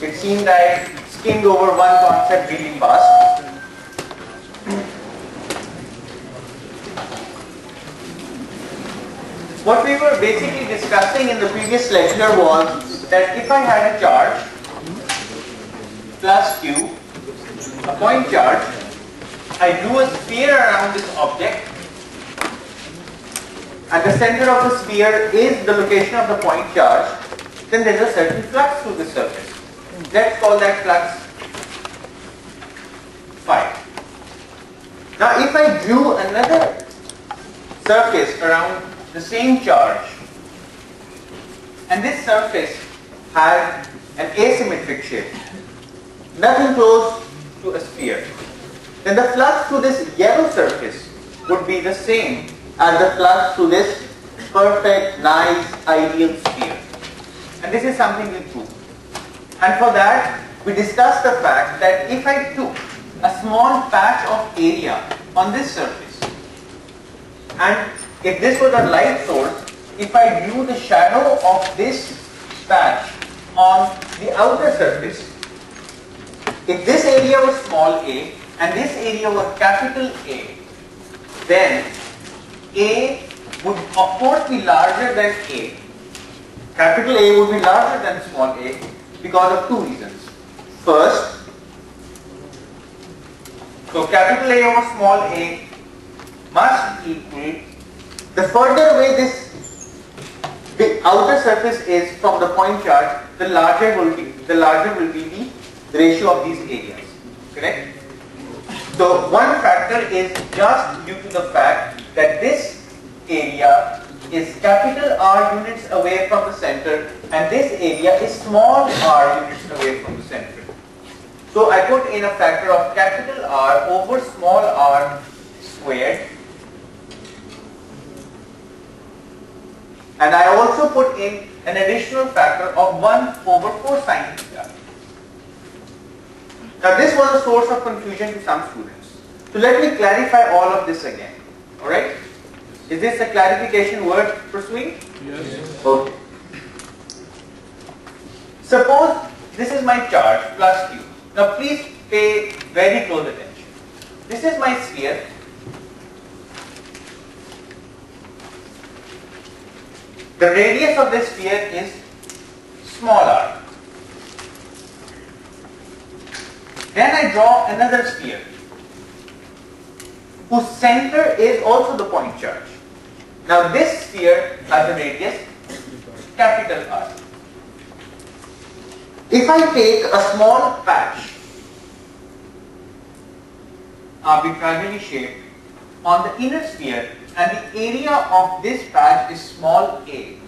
It seemed I skimmed over one concept really fast. What we were basically discussing in the previous lecture was that if I had a charge plus q, a point charge, I drew a sphere around this object, and the center of the sphere is the location of the point charge, then there is a certain flux through the surface. Let's call that flux phi. Now if I drew another surface around the same charge, and this surface has an asymmetric shape, nothing close to a sphere, then the flux through this yellow surface would be the same as the flux through this perfect, nice, ideal sphere. And this is something we proved. And for that, we discussed the fact that if I took a small patch of area on this surface, and if this was a light source, if I drew the shadow of this patch on the outer surface, if this area was small a and this area was capital A, then A would of course be larger than A. Capital A would be larger than small a because of two reasons. First, so capital A over small a must equal, the further away the outer surface is from the point charge, the larger will be the ratio of these areas. Correct? So one factor is just due to the fact that this area is capital R units away from the center and this area is small r units away from the center. So I put in a factor of capital R over small r squared, and I also put in an additional factor of 1 over 4 sine theta. Now this was a source of confusion to some students. So let me clarify all of this again. Alright? Is this a clarification worth pursuing? Yes. Okay. Suppose this is my charge plus q. Now please pay very close attention. This is my sphere. The radius of this sphere is small r. Then I draw another sphere whose center is also the point charge. Now this sphere has a radius capital R. If I take a small patch, arbitrarily shaped, on the inner sphere and the area of this patch is small a,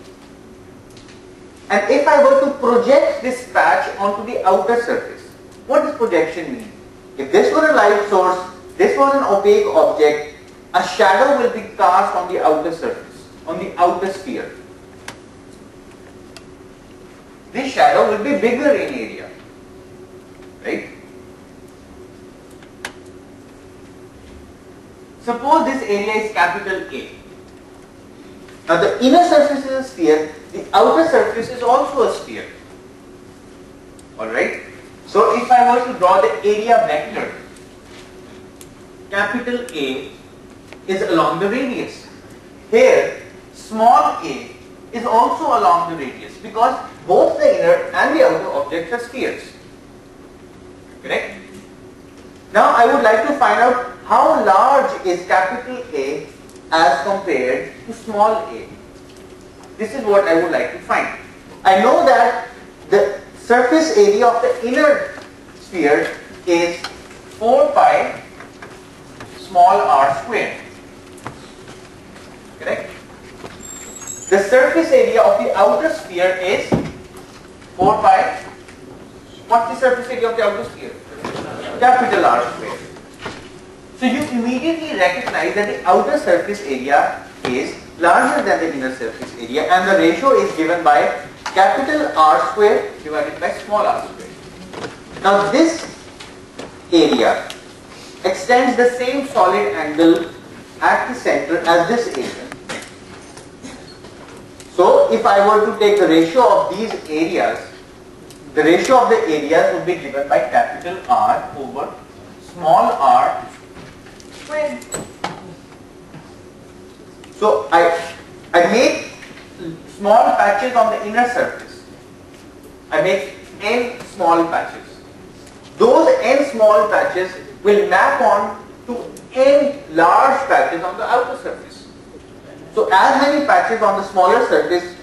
and if I were to project this patch onto the outer surface, what does projection mean? If this were a light source, this was an opaque object, a shadow will be cast on the outer surface, on the outer sphere. This shadow will be bigger in area, right? Suppose this area is capital A. Now the inner surface is a sphere, the outer surface is also a sphere. Alright? So if I were to draw the area vector, capital A is along the radius. Here, small a is also along the radius because both the inner and the outer objects are spheres. Correct? Now I would like to find out how large is capital A as compared to small a. This is what I would like to find. I know that the surface area of the inner sphere is 4 pi small r squared. Correct? The surface area of the outer sphere is 4 pi. What's the surface area of the outer sphere? Capital R squared. So you immediately recognize that the outer surface area is larger than the inner surface area, and the ratio is given by capital R squared divided by small r squared. Now this area extends the same solid angle at the center as this area. So if I were to take the ratio of these areas, the ratio of the areas would be given by capital R over small r squared. So I make small patches on the inner surface. I make n small patches. Those n small patches will map on to n large patches on the outer surface. So as many patches on the smaller surface,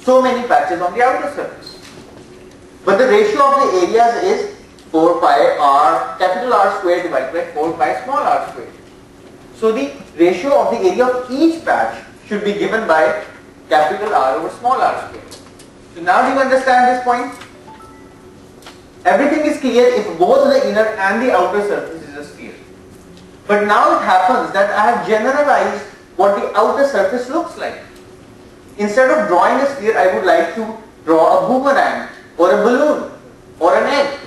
so many patches on the outer surface. But the ratio of the areas is 4 pi r capital R squared divided by 4 pi small r squared. So the ratio of the area of each patch should be given by capital R over small r squared. So now do you understand this point? Everything is clear if both the inner and the outer surface is a sphere. But now it happens that I have generalized what the outer surface looks like. Instead of drawing a sphere, I would like to draw a boomerang or a balloon or an egg.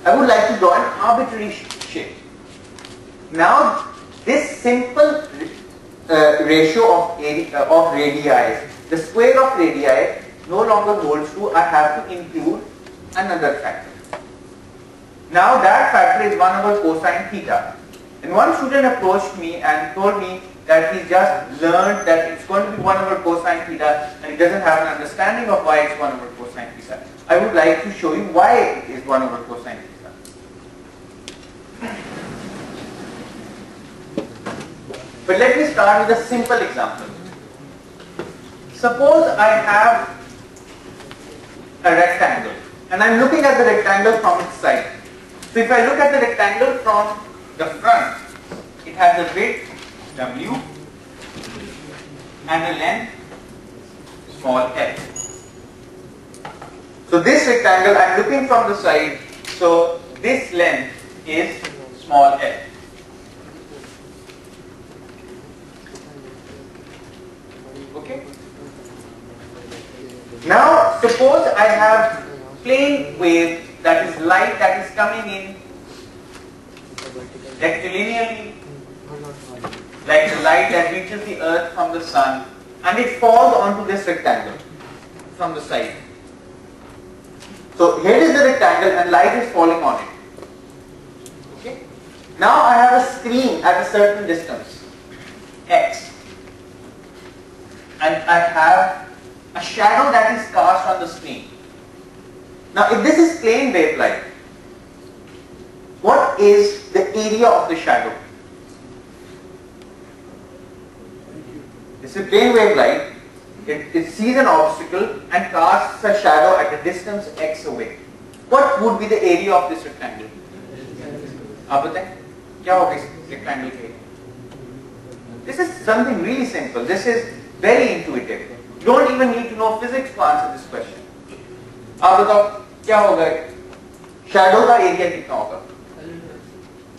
I would like to draw an arbitrary shape. Now this simple ratio of radii, the square of radii no longer holds true. I have to include another factor. Now that factor is 1 over cosine theta. And one student approached me and told me that he just learned that it's going to be 1 over cosine theta and he doesn't have an understanding of why it's 1 over cosine theta. I would like to show you why it is 1 over cosine theta. But let me start with a simple example. Suppose I have a rectangle and I'm looking at the rectangle from its side. So if I look at the rectangle from the front, it has a width W and a length small l. So this rectangle I'm looking from the side, so this length is small l. Okay. Now suppose I have plane wave, that is light that is coming in rectilinearly, like the light that reaches the earth from the sun, and it falls onto this rectangle from the side. So here is the rectangle and light is falling on it. Okay. Now I have a screen at a certain distance, x, and I have a shadow that is cast on the screen. Now if this is plane wave light, what is the area of the shadow? This is plane wave light. It sees an obstacle and casts a shadow at a distance x away. What would be the area of this rectangle? आप बताएं क्या होगा इस rectangle के? This is something really simple. This is very intuitive. You don't even need to know physics to answer this question. आप बताओ क्या होगा? Shadow का area कितना होगा?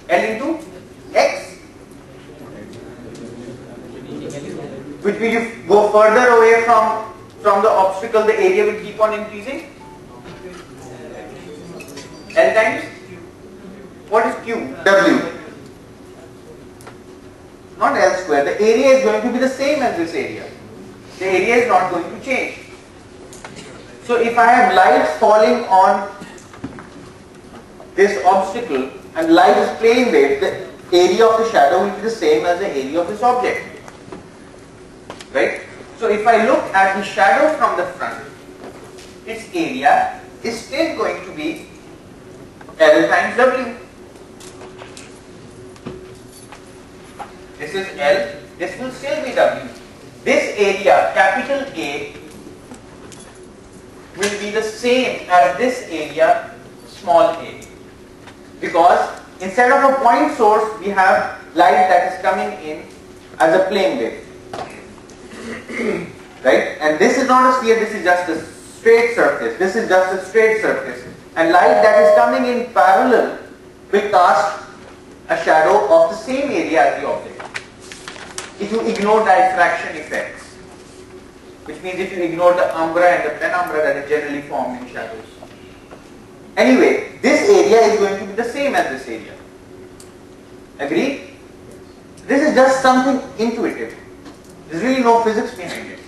L into x. Which means you go further away from the obstacle, the area will keep on increasing. L times, what is Q? W. Not L square. The area is going to be the same as this area. The area is not going to change. So if I have light falling on this obstacle and light is plane wave, the area of the shadow will be the same as the area of this object. Right? So if I look at the shadow from the front, its area is still going to be L times W. This is L, this will still be W. This area, capital A, will be the same as this area, small a. Because instead of a point source, we have light that is coming in as a plane wave. Right? And this is not a sphere, this is just a straight surface. This is just a straight surface. And light that is coming in parallel will cast a shadow of the same area as the object. If you ignore diffraction effects, which means if you ignore the umbra and the penumbra that is generally formed in shadows. Anyway, this area is going to be the same as this area. Agree? This is just something intuitive. There's really no physics behind it.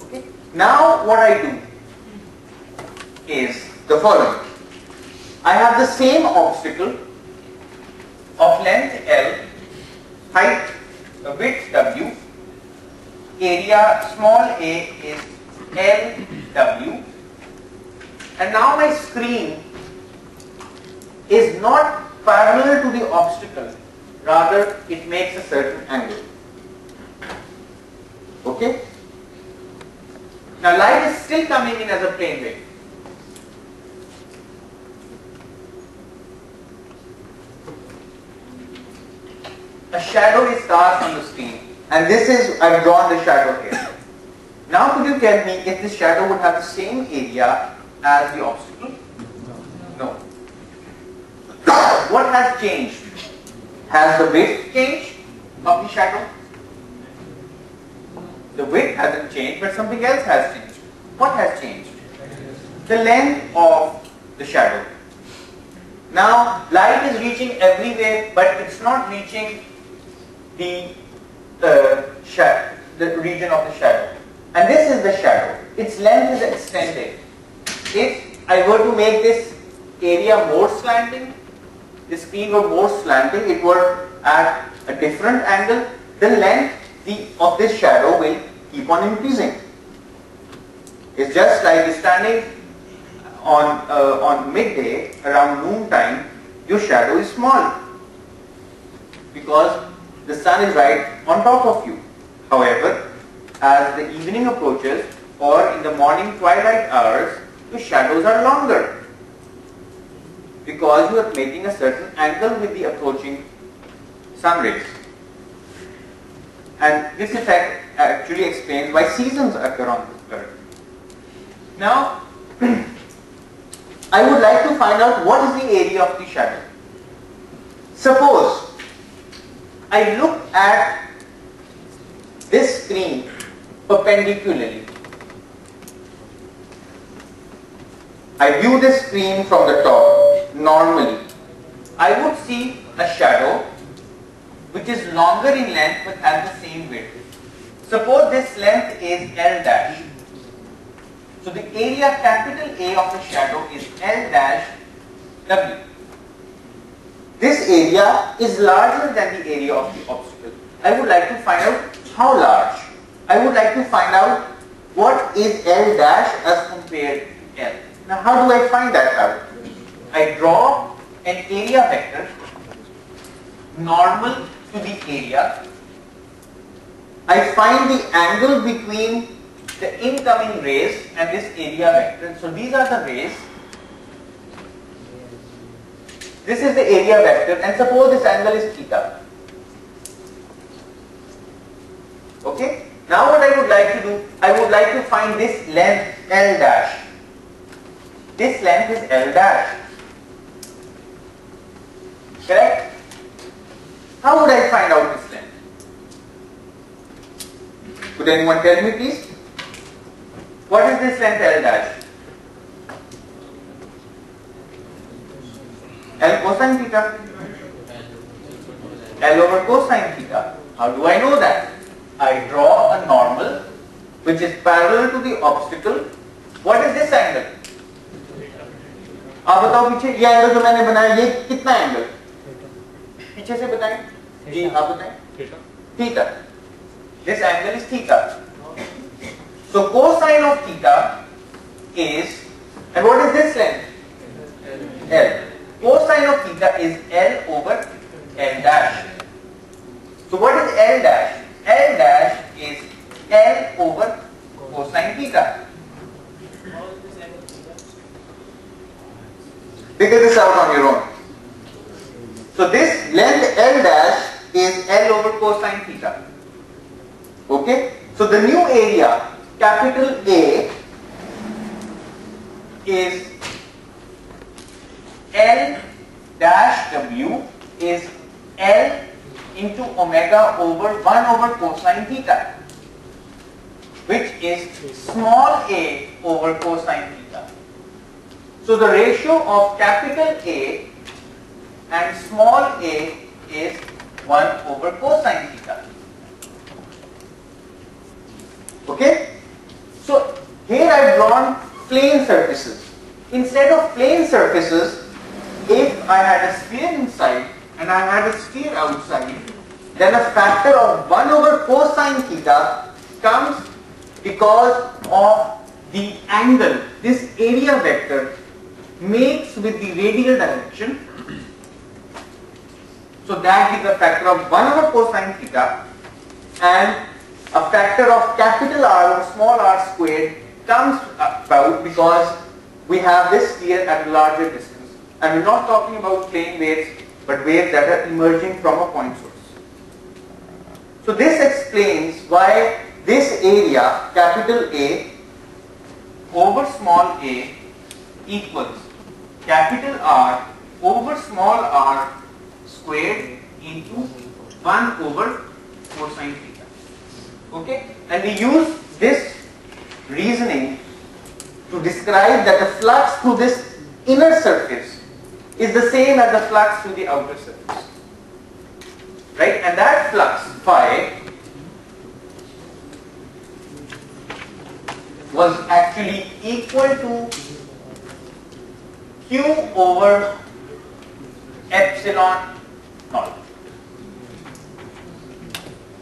Okay? Now what I do, is the following. I have the same obstacle of length L, height, width W, area small a is LW, and now my screen is not parallel to the obstacle, rather it makes a certain angle. Okay? Now light is still coming in as a plane wave. A shadow is cast on the screen, and this is, I've drawn the shadow here. Now could you tell me if this shadow would have the same area as the obstacle? No. What has changed? Has the width changed of the shadow? The width hasn't changed, but something else has changed. What has changed? The length of the shadow. Now light is reaching everywhere, but it's not reaching the region of the shadow. And this is the shadow. Its length is extended. If I were to make this area more slanting, the screen were more slanting, it were at a different angle, the length of this shadow will keep on increasing. It's just like standing on midday around noon time, your shadow is small because the sun is right on top of you. However, as the evening approaches or in the morning twilight hours, the shadows are longer because you are making a certain angle with the approaching sun rays. And this effect actually explains why seasons occur on this earth. Now, I would like to find out what is the area of the shadow. Suppose I look at this screen perpendicularly. I view this screen from the top normally. I would see a shadow which is longer in length but has the same width. Suppose this length is L dash. So the area capital A of the shadow is L dash W. This area is larger than the area of the obstacle. I would like to find out how large. I would like to find out what is L dash as compared to L. Now how do I find that out? I draw an area vector normal to the area. I find the angle between the incoming rays and this area vector. So these are the rays. This is the area vector, and suppose this angle is theta. Okay? Now what I would like to do, I would like to find this length L dash. This length is L dash. Correct? How would I find out this length? Could anyone tell me please? What is this length L dash? L cosine theta. L over cosine theta. How do I know that? I draw a normal which is parallel to the obstacle. What is this angle? आप बताओ पीछे ये angle जो मैंने बनाया ये कितना angle? पीछे से बताएं जी, आप बताएं theta. This angle is theta. So cosine of theta is, and what is this length? L. Cosine of theta is L over L dash. So what is L dash? L dash is L over cosine theta. Figure this out on your own. So this length L dash is L over cosine theta. Okay? So the new area, capital A, is L dash W is L into omega over 1 over cosine theta, which is small a over cosine theta. So the ratio of capital A and small a is 1 over cosine theta. Okay? So here I have drawn plane surfaces. instead of plane surfaces, if I had a sphere inside and I had a sphere outside, then a factor of 1 over cosine theta comes because of the angle this area vector makes with the radial direction. So that is a factor of 1 over cosine theta, and a factor of capital R over small r squared comes about because we have this sphere at a larger distance. And we're not talking about plane waves, but waves that are emerging from a point source. So this explains why this area, capital A over small a, equals capital R over small r squared into 1 over cosine theta. Okay? And we use this reasoning to describe that the flux through this inner surface is the same as the flux through the outer surface. Right? And that flux, phi, was actually equal to Q over epsilon naught.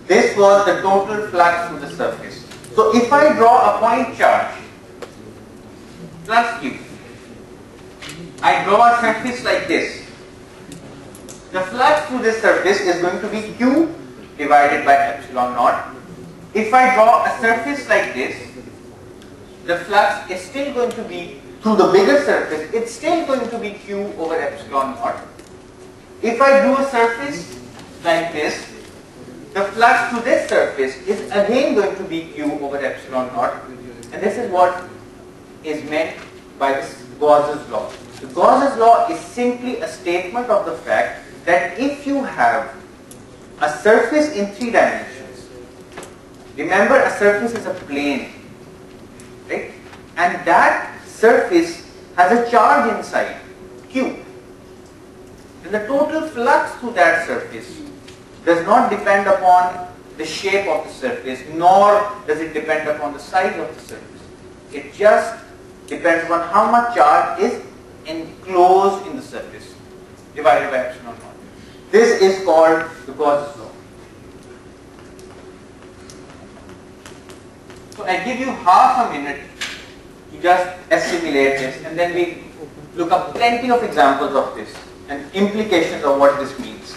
This was the total flux through the surface. So if I draw a point charge plus Q, I draw a surface like this. The flux through this surface is going to be Q divided by epsilon naught. If I draw a surface like this, the flux is still going to be through the bigger surface, it's still going to be Q over epsilon naught. If I do a surface like this, the flux through this surface is again going to be Q over epsilon naught, and this is what is meant by this Gauss's law. The Gauss's law is simply a statement of the fact that if you have a surface in 3 dimensions, remember a surface is a plane, right? And that surface has a charge inside, Q. Then the total flux through that surface does not depend upon the shape of the surface, nor does it depend upon the size of the surface. It just depends upon how much charge is enclosed in the surface, divided by epsilon naught. This is called the Gauss's law. So I give you half a minute to just assimilate this, and then we look up plenty of examples of this and implications of what this means.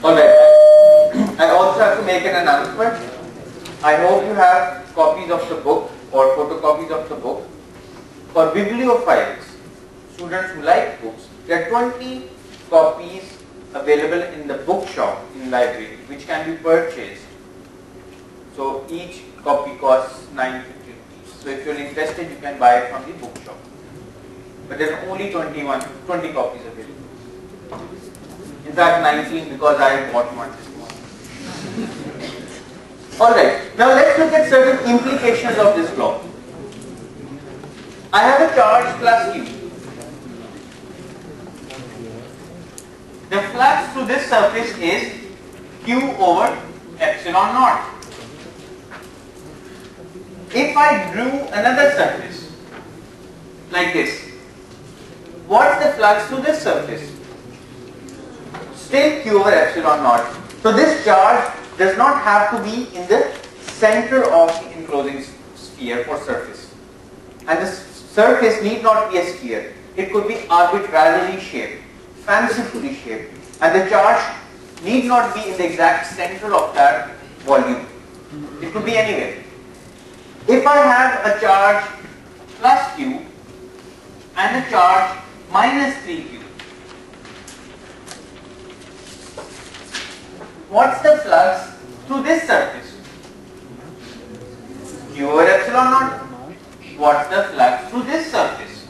Alright, I also have to make an announcement. I hope you have copies of the book or photocopies of the book. For bibliophiles, students who like books, there are 20 copies available in the bookshop in library, which can be purchased. So each copy costs 9.50 rupees. So if you're interested, you can buy it from the bookshop. But there are only 20 copies available. In fact, 19 because I bought one this morning. Alright, now let's look at certain implications of this law. I have a charge plus Q. The flux through this surface is Q over epsilon naught. If I drew another surface, like this. What's the flux through this surface? Still Q over epsilon naught. So this charge does not have to be in the center of the enclosing sphere for surface. And the surface need not be a sphere. It could be arbitrarily shaped, fancifully shaped. And the charge need not be in the exact center of that volume. It could be anywhere. If I have a charge plus Q and a charge minus 3Q, what's the flux through this surface? Q over epsilon naught. What's the flux through this surface?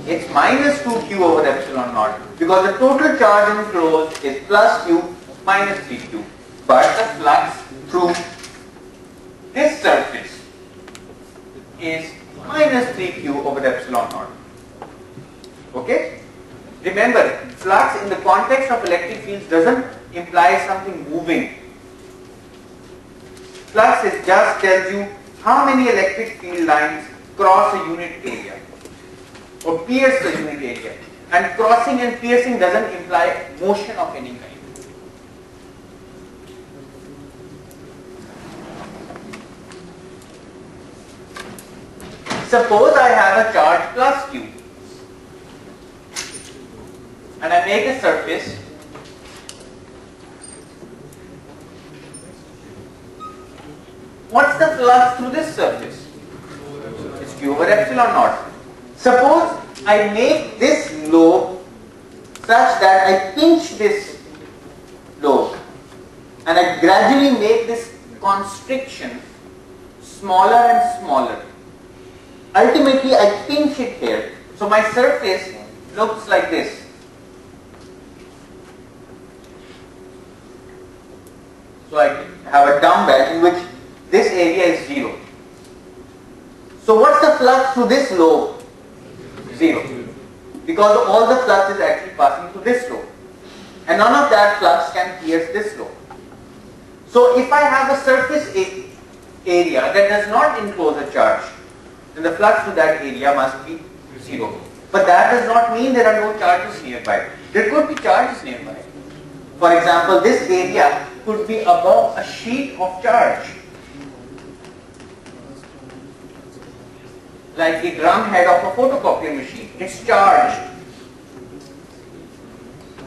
It's minus 2Q over epsilon naught, because the total charge enclosed is plus Q minus 3Q. But the flux through this surface is minus 3Q over epsilon naught. Okay? Remember, flux in the context of electric fields doesn't imply something moving. Flux just tells you how many electric field lines cross a unit area or pierce the unit area. And crossing and piercing doesn't imply motion of any kind. Suppose I have a charge plus Q and I make a surface what's the flux through this surface? It's Q over epsilon naught. Suppose I make this lobe such that I pinch this lobe and I gradually make this constriction smaller and smaller. Ultimately, I pinch it here. So my surface looks like this. So I have a dumbbell in which this area is 0. So what's the flux through this lobe? 0. Because all the flux is actually passing through this lobe. And none of that flux can pierce this lobe. So if I have a surface area that does not enclose a charge, then the flux to that area must be 0. But that does not mean there are no charges nearby. There could be charges nearby. For example, this area could be above a sheet of charge, like the drum head of a photocopier machine. It's charged.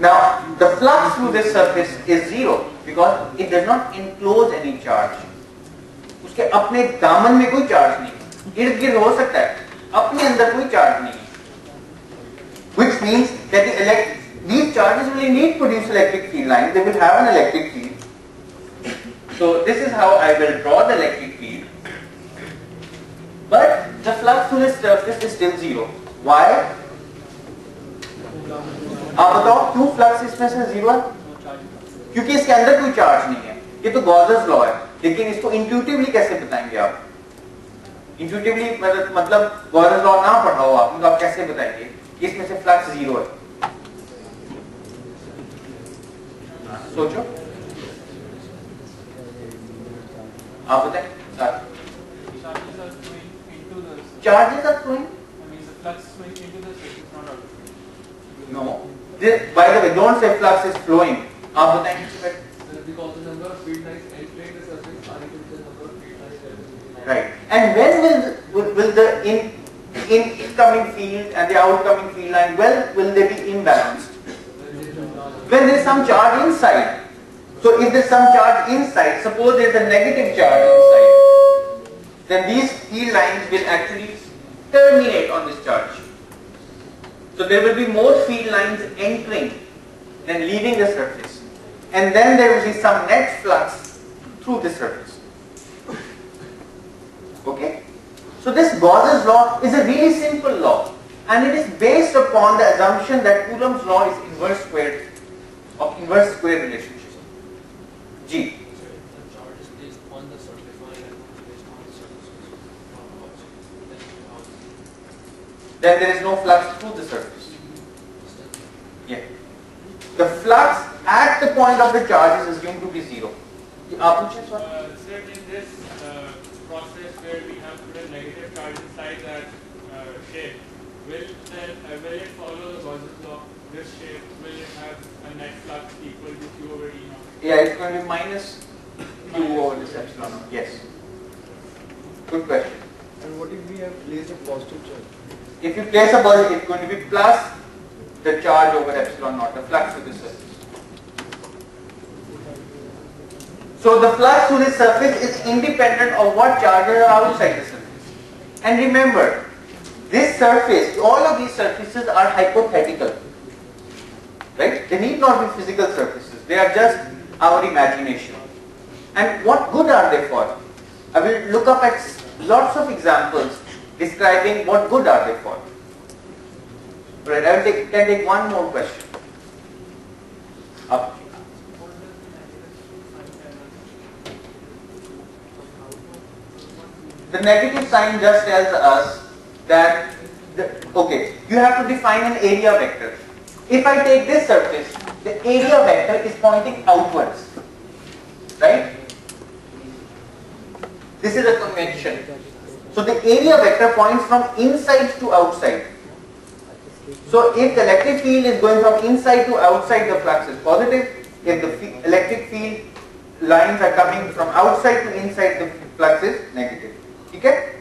Now, the flux through this surface is 0 because it does not enclose any charge. उसके अपने दामन में कोई charge नहीं, इर्द गिर्द हो सकता है, अपने अंदर कोई चार्ज नहीं. Which means that these charges will indeed produce electric field lines. They will have an electric field. So this is how I will draw the electric field. But the flux through this surface is still 0. Why? आप बताओ क्यों flux इसमें से 0 है? क्योंकि इसके अंदर कोई चार्ज नहीं है. ये तो गॉसेस लॉ है. लेकिन इसको इंट्यूटिवली कैसे बताएंगे आप? इंट्यूटिवली मतलब गॉसेस लॉ ना पढ़ाओ आप, तो आप कैसे बताएंगे इसमें से फ्लक्स 0 है? सोचो, आप बताएं. Charges are flowing. I mean, the flux is flowing into the surface, not out. No. By the way, don't say flux is flowing. आप बताएंगे. Because the number of field lines entering the surface are equal to the number of field lines. Right. And when will the incoming field and the outcoming field line, will they be imbalanced? When there is some charge inside. So if there is some charge inside, suppose there is a negative charge inside, then these field lines will actually terminate on this charge. So there will be more field lines entering than leaving the surface. And then there will be some net flux through the surface. Okay? So this Gauss's law is a really simple law, and it is based upon the assumption that Coulomb's law is inverse square relationship. G. The charge is placed on the surface line and placed on the surface. Then there is no flux through the surface. Yeah. The flux at the point of the charge is assumed to be 0. Said in this process where we have put a negative charge inside that shape, will it follow the Gaussian law? This shape, will it have a net flux equal to Q over E naught? Yeah, it's going to be minus Q over this epsilon naught. Yes. Good question. And what if we have placed a positive charge? If you place a positive, it's going to be plus the charge over epsilon naught, the flux to the surface. So the flux to the surface is independent of what charges are outside the surface. And remember, this surface, all of these surfaces are hypothetical. Right? They need not be physical surfaces. They are just our imagination. And what good are they for? I will look up at lots of examples describing what good are they for. Right, I will can take one more question. Up. The negative sign just tells us that, okay, you have to define an area vector. If I take this surface, the area vector is pointing outwards. Right? This is a convention. So the area vector points from inside to outside. So if the electric field is going from inside to outside, the flux is positive. If the electric field lines are coming from outside to inside, the flux is negative. Okay?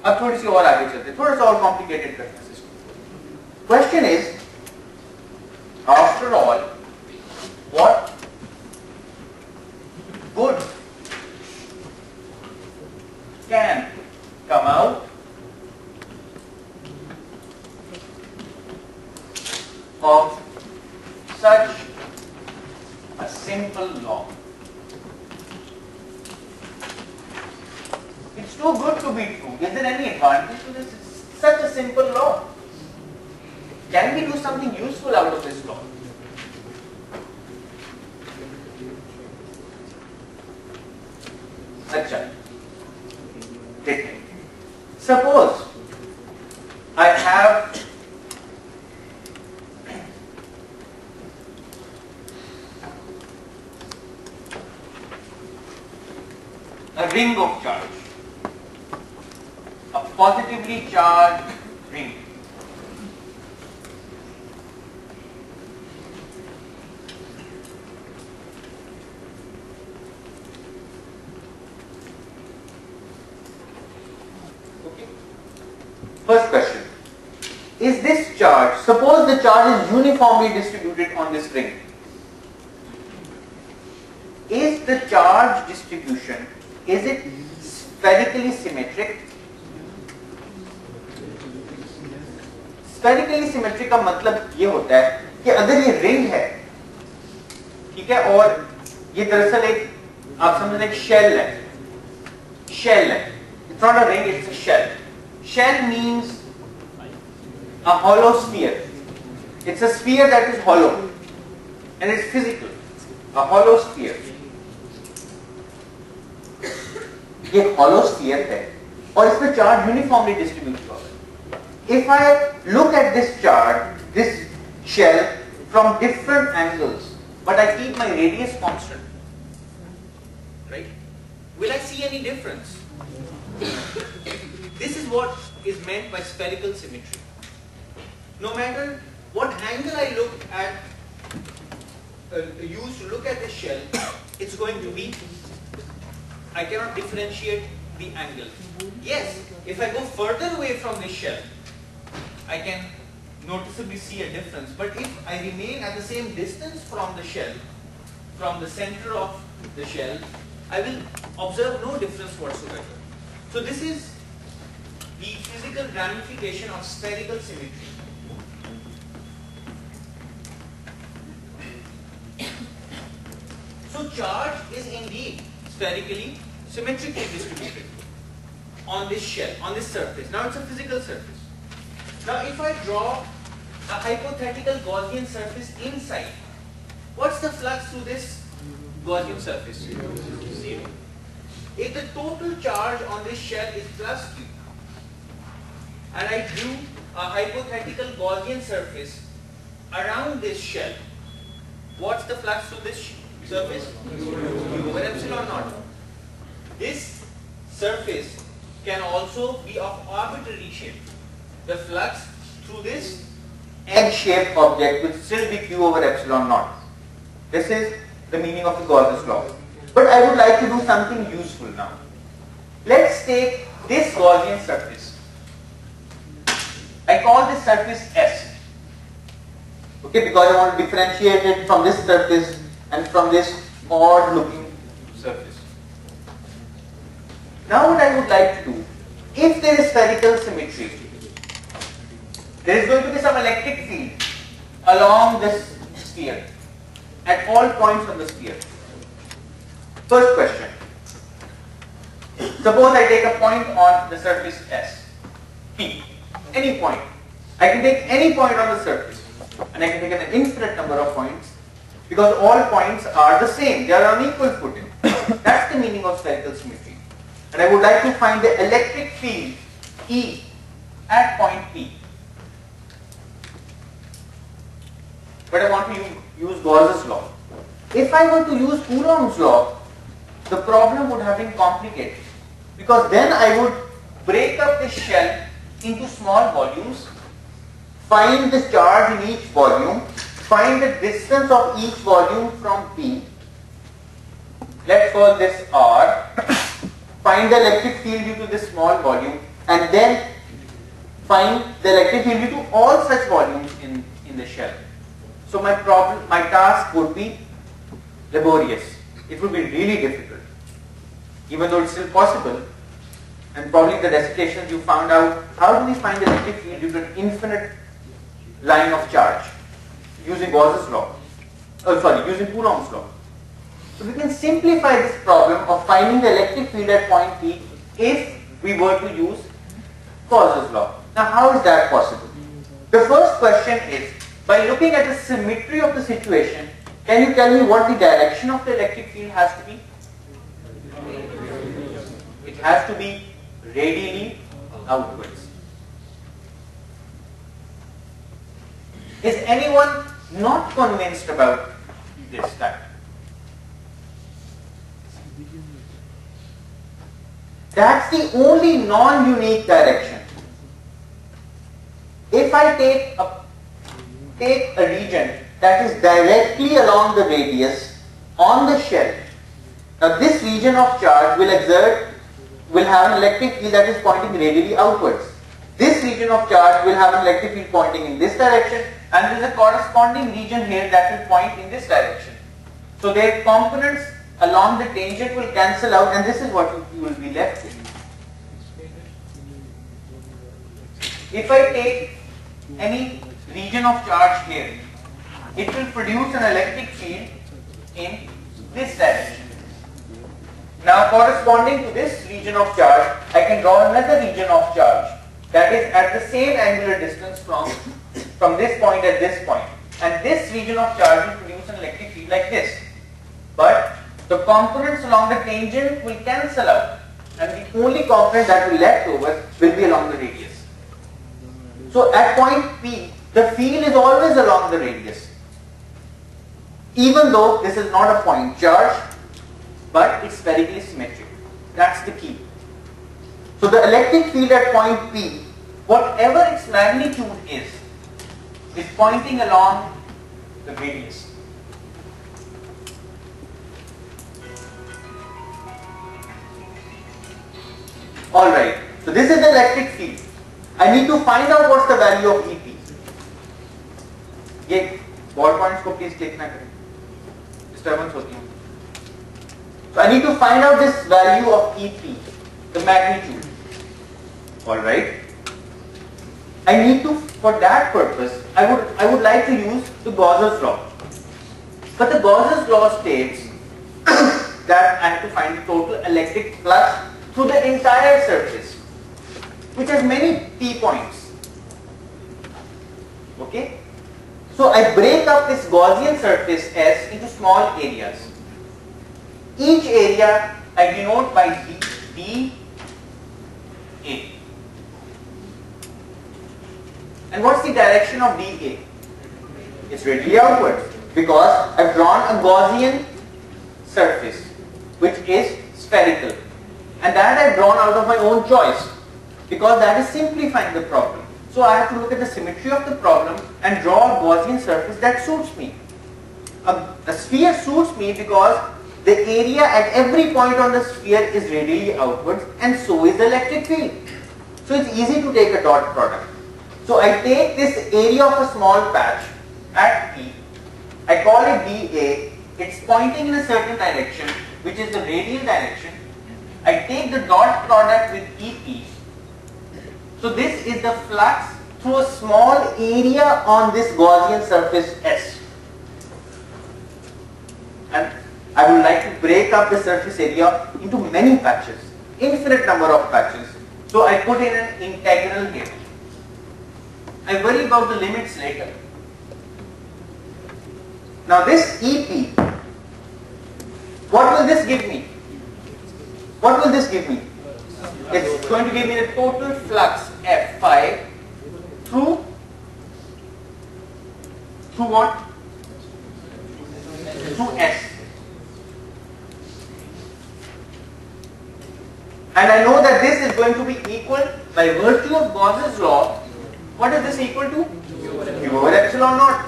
अब थोड़ी सी और आगे चलते हैं, थोड़ा सा और complicated करते हैं system. Question is, after all, what good can come out of such a simple law? It's too good to be true. Is there any advantage to this? It's such a simple law. Can we do something useful out of this law? Acha. Suppose I have a ring of charge, a positively charged ring. Okay. First question, is this charge, suppose the charge is uniformly distributed on this ring. Is the charge distribution, is it spherically symmetric? Spherically symmetric का मतलब ये होता है कि अगर ये ring है, ठीक है, और ये दरअसल एक, आप समझ एक शेल है, शेल है. It's not a ring, it's a shell. Shell means a hollow sphere. It's a sphere that is hollow and it's physical. A hollow sphere. ये hollow sphere है और इसमें charge uniformly distributed होगा. If I look at this charge, this shell from different angles, but I keep my radius constant, right? Will I see any difference? This is what is meant by spherical symmetry. No matter what angle I look at, use to look at this shell, it's going to be, I cannot differentiate the angle. Yes, if I go further away from this shell, I can noticeably see a difference. But if I remain at the same distance from the shell, from the center of the shell, I will observe no difference whatsoever. So this is the physical ramification of spherical symmetry. So charge is indeed spherically, symmetrically distributed on this shell, on this surface. Now it's a physical surface. Now if I draw a hypothetical Gaussian surface inside, what's the flux through this Gaussian surface? Zero. If the total charge on this shell is plus Q, and I drew a hypothetical Gaussian surface around this shell, what's the flux through this surface? Q over epsilon naught. this surface can also be of arbitrary shape. The flux through this egg-shaped object will still be q over epsilon naught. This is the meaning of the Gauss's law. But I would like to do something useful now. Let's take this Gaussian surface. I call this surface S. Okay, because I want to differentiate it from this surface and from this odd looking surface. Now what I would like to do, if there is spherical symmetry, there is going to be some electric field along this sphere at all points of the sphere. First question. Suppose I take a point on the surface S, P, any point. I can take any point on the surface and I can take an infinite number of points because all points are the same, they are on equal footing. That's the meaning of spherical symmetry. And I would like to find the electric field E at point P. But I want to use Gauss's law. If I were to use Coulomb's law, the problem would have been complicated because then I would break up the shell into small volumes, find the charge in each volume, find the distance of each volume from P, let's call this R, find the electric field due to this small volume, and then find the electric field due to all such volumes in the shell. So my task would be laborious. It would be really difficult, even though it's still possible. And probably the recitations you found out, how do we find the electric field due to an infinite line of charge using Gauss's law? Using Coulomb's law. So we can simplify this problem of finding the electric field at point P if we were to use Gauss's law. Now how is that possible? The first question is, by looking at the symmetry of the situation, can you tell me what the direction of the electric field has to be? It has to be radially outwards. Is anyone not convinced about this type? That's the only non-unique direction. If I take a region that is directly along the radius on the shell, now this region of charge will have an electric field that is pointing radially outwards. This region of charge will have an electric field pointing in this direction, and there is a corresponding region here that will point in this direction. So their components along the tangent will cancel out, and this is what you will be left with. If I take any region of charge here, it will produce an electric field in this direction. Now corresponding to this region of charge, I can draw another region of charge that is at the same angular distance from this point at this point. And this region of charge will produce an electric field like this. But the components along the tangent will cancel out, and the only component that will be left over will be along the radius. So at point P, the field is always along the radius, even though this is not a point charge, but it's spherically symmetric. That's the key. So the electric field at point P, whatever its magnitude is pointing along the radius. Alright, so this is the electric field. I need to find out what's the value of EP. ये ball points को please click ना करें, disturbance होती है. So I need to find out this value of EP, the magnitude. Alright. I need to, for that purpose, I would like to use the Gauss's law. But the Gauss's law states that I have to find the total electric flux through the entire surface, which has many P points. Okay? So I break up this Gaussian surface S into small areas. Each area I denote by D, A. And what's the direction of dA? It's radially outwards, because I've drawn a Gaussian surface which is spherical. And that I have drawn out of my own choice, because that is simplifying the problem. So I have to look at the symmetry of the problem and draw a Gaussian surface that suits me. A sphere suits me because the area at every point on the sphere is radially outwards, and so is the electric field. So it's easy to take a dot product. So I take this area of a small patch at P, I call it dA, it's pointing in a certain direction, which is the radial direction. I take the dot product with EP. So this is the flux through a small area on this Gaussian surface S. And I would like to break up the surface area into many patches, infinite number of patches. So I put in an integral here. I worry about the limits later. Now this EP, what will this give me? What will this give me? It's going to give me the total flux F5 through what? Through S. And I know that this is going to be equal, by virtue of Gauss's law, what is this equal to? Q over epsilon naught.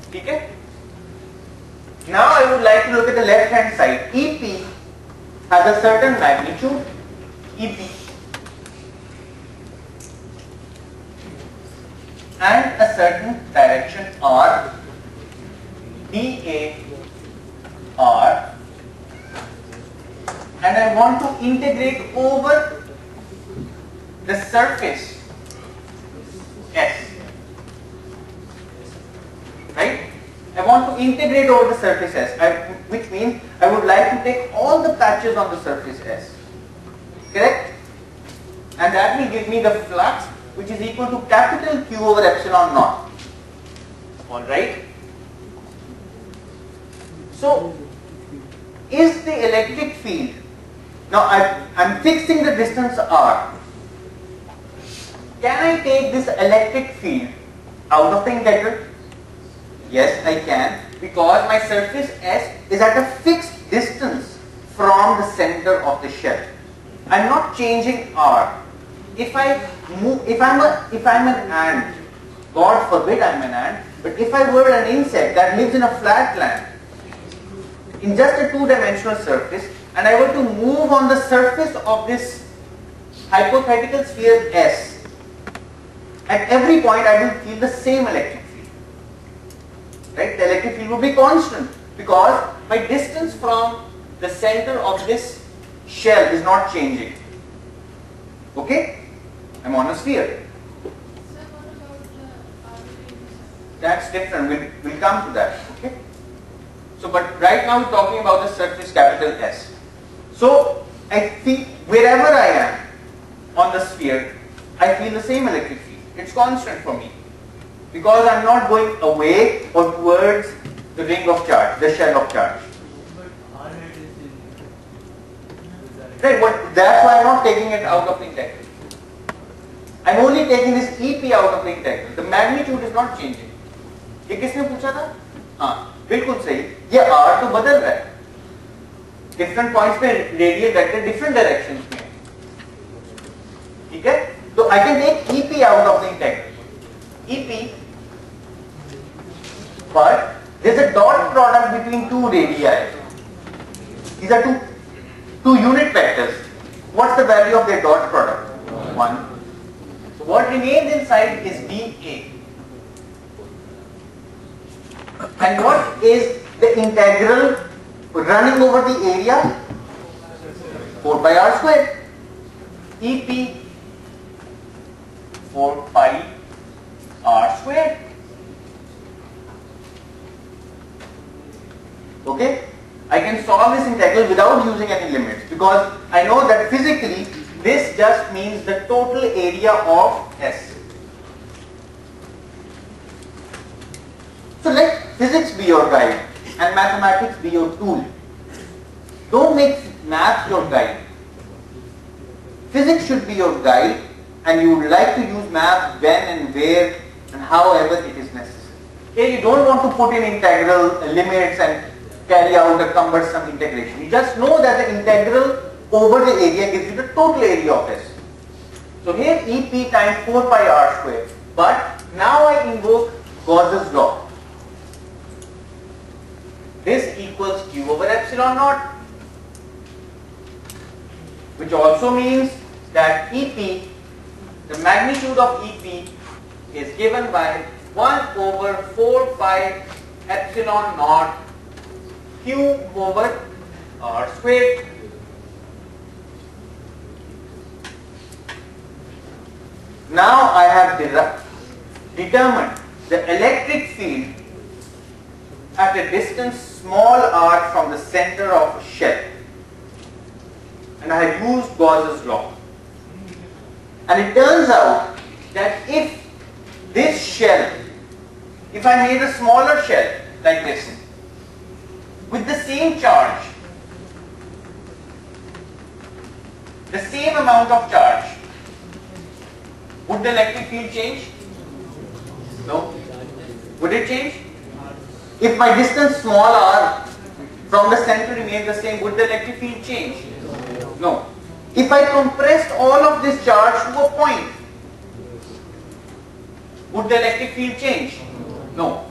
Okay? Now I would like to look at the left hand side. EP has a certain magnitude, EP, and a certain direction R, dA, R, and I want to integrate over the surface S. Right? I want to integrate over the surface S, which means I would like to take all the patches on the surface S. Correct? And that will give me the flux, which is equal to capital Q over epsilon naught. Alright? So, is the electric field, now I'm fixing the distance R. Can I take this electric field out of the integral? Yes, I can, because my surface S is at a fixed distance from the center of the shell. I'm not changing R. If I'm an ant, God forbid I'm an ant, but if I were an insect that lives in a flat land, in just a two-dimensional surface, and I were to move on the surface of this hypothetical sphere S, at every point I will feel the same electric field. Right? The electric field will be constant because my distance from the center of this shell is not changing. Okay? I'm on a sphere. That's different. We'll come to that. Okay? So, but right now we're talking about the surface capital S. So, I feel wherever I am on the sphere, I feel the same electric field. It's constant for me because I'm not going away or towards the ring of charge, the shell of charge. Right, but that's why I'm not taking it out of the integral. I'm only taking this EP out of the integral. The magnitude is not changing. ये किसने पूछा था? हाँ, बिल्कुल सही. ये R तो बदल रहा है. Different points पे radial vector different directions में. ठीक है? So I can take EP out of the integral. EP, but there's a dot product between two radii. These are two unit vectors. What's the value of their dot product? 1. So what remains inside is dA. And what is the integral running over the area? 4 pi r squared. EP 4 pi r squared. Okay? I can solve this integral without using any limits because I know that physically this just means the total area of S. So let physics be your guide and mathematics be your tool. Don't make math your guide. Physics should be your guide and you would like to use map when and where and however it is necessary. Here you don't want to put in integral limits and carry out a cumbersome integration. You just know that the integral over the area gives you the total area of S. So here EP times 4 pi r square. But now I invoke Gauss's law. This equals Q over epsilon naught, which also means that EP, the magnitude of EP is given by 1 over 4 pi epsilon naught Q over r squared. Now I have determined the electric field at a distance small r from the center of a shell, and I have used Gauss's law. And it turns out that if this shell, if I made a smaller shell like this with the same charge, the same amount of charge, would the electric field change? No. Would it change? If my distance small r from the center remains the same, would the electric field change? No. If I compressed all of this charge to a point, would the electric field change? No.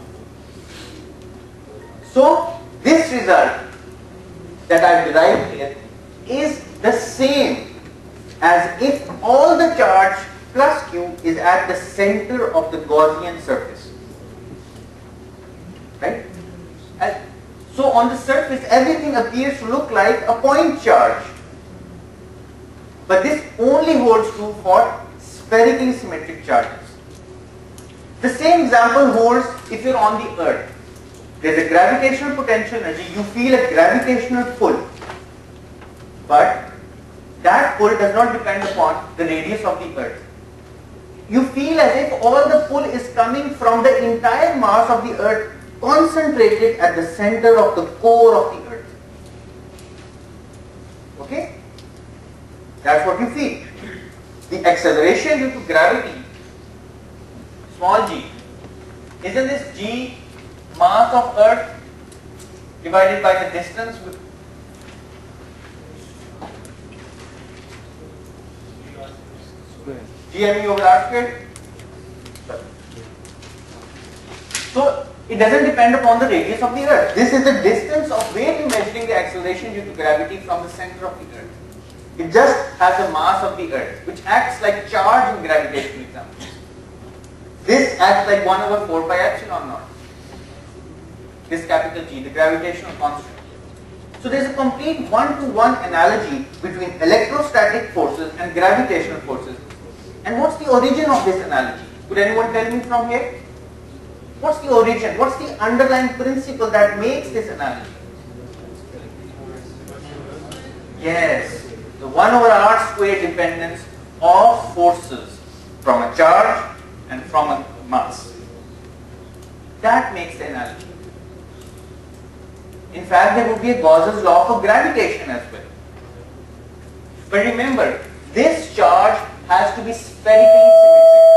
So this result that I have derived here is the same as if all the charge plus Q is at the center of the Gaussian surface. Right? And so on the surface everything appears to look like a point charge. But this only holds true for spherically symmetric charges. The same example holds if you're on the earth. There's a gravitational potential energy, you feel a gravitational pull. But that pull does not depend upon the radius of the earth. You feel as if all the pull is coming from the entire mass of the earth concentrated at the center of the core of the earth. Okay? That's what you feel. The acceleration due to gravity, small g, isn't this g mass of earth divided by the distance with GME over r squared? So it doesn't depend upon the radius of the earth. This is the distance of where you're measuring the acceleration due to gravity from the center of the earth. It just has the mass of the earth, which acts like charge in gravitational examples. This acts like 1 over 4 pi epsilon naught. This capital G, the gravitational constant. So there is a complete one-to-one analogy between electrostatic forces and gravitational forces. And what's the origin of this analogy? Could anyone tell me from here? What's the origin? What's the underlying principle that makes this analogy? Yes, the 1 over r squared dependence of forces from a charge and from a mass. That makes the analogy. In fact, there would be a Gauss's law for gravitation as well. But remember, this charge has to be spherically symmetric.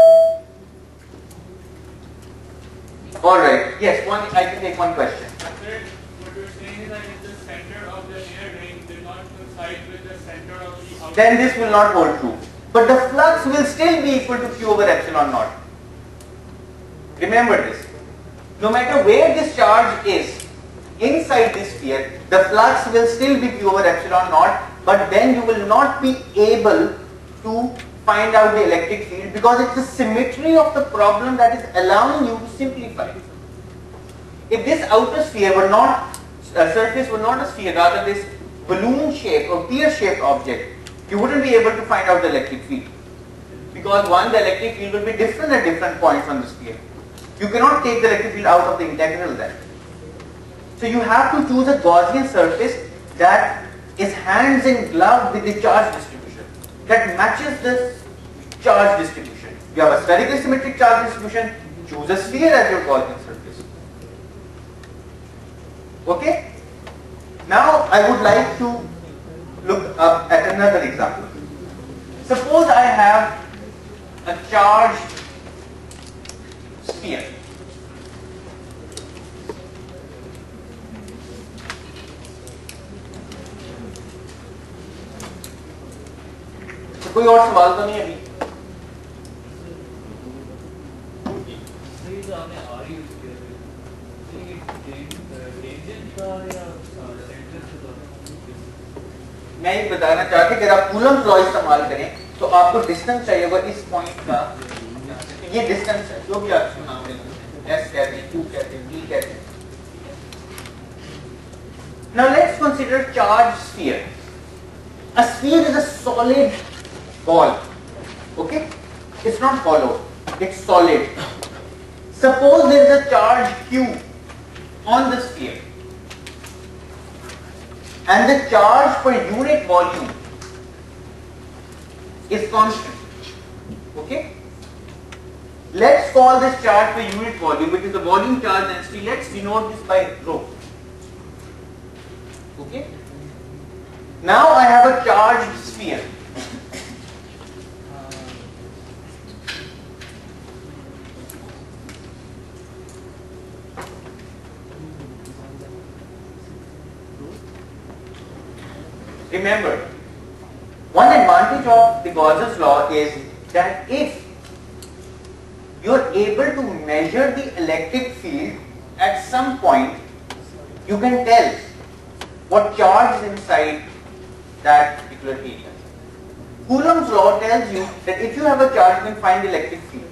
Alright, yes, I can take one question. What you're saying is that if the center of the near ring did not coincide with the center of the outer, then this will not hold true. But the flux will still be equal to Q over epsilon naught. Remember this. No matter where this charge is inside this sphere, the flux will still be Q over epsilon naught, but then you will not be able to find out the electric field because it's the symmetry of the problem that is allowing you to simplify. If this outer sphere were not, surface were not a sphere, rather this balloon shaped or pear-shaped object, you wouldn't be able to find out the electric field. Because one, the electric field will be different at different points on the sphere. You cannot take the electric field out of the integral then. So you have to choose a Gaussian surface that is hands in glove with the charge distribution, that matches the charge distribution. You have a spherically symmetric charge distribution, choose a sphere as your Gaussian surface. Okay? Now I would like to look up at another example. Suppose I have a charged sphere. तो कोई और सवाल तो नहीं अभी? मैं ये बताना चाहती कि अगर आप कूलम्ब लॉ इस्तेमाल करें तो आपको डिस्टेंस चाहिए होगा इस पॉइंट का, ये डिस्टेंस है जो भी आप नाम लें, S कहते हैं, Q कहते हैं, D कहते हैं. Now let's consider charged sphere. A sphere is a solid ball. Okay? It's not hollow. It's solid. Suppose there is a charge Q on the sphere, and the charge per unit volume is constant. Okay? Let's call this charge per unit volume, which is the volume charge density. Let's denote this by rho. Okay? Now I have a charged sphere. Remember, one advantage of the Gauss's law is that if you are able to measure the electric field at some point, you can tell what charge is inside that particular area. Coulomb's law tells you that if you have a charge, you can find the electric field.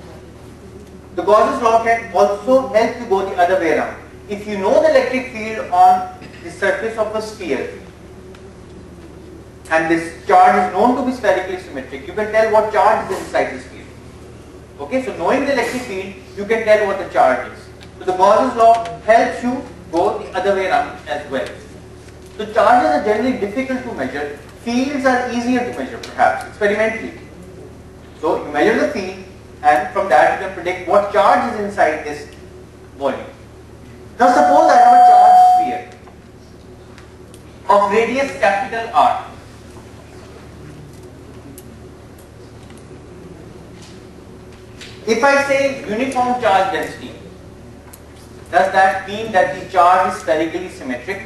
The Gauss's law can also help you go the other way around. If you know the electric field on the surface of a sphere, and this charge is known to be spherically symmetric, you can tell what charge is inside this field. Okay, so knowing the electric field, you can tell what the charge is. So the Gauss's law helps you go the other way around as well. So charges are generally difficult to measure. Fields are easier to measure, perhaps, experimentally. So you measure the field, and from that you can predict what charge is inside this volume. Now suppose I have a charged sphere of radius capital R. If I say uniform charge density, does that mean that the charge is spherically symmetric?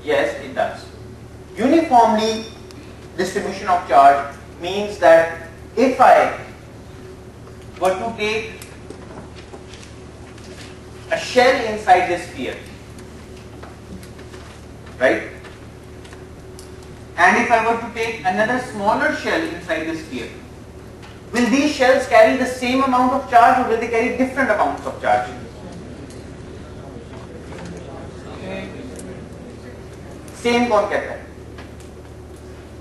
Yes, it does. Uniformly distribution of charge means that if I were to take a shell inside this sphere, right? And if I were to take another smaller shell inside the sphere, will these shells carry the same amount of charge or will they carry different amounts of charge? Same कौन कहता है?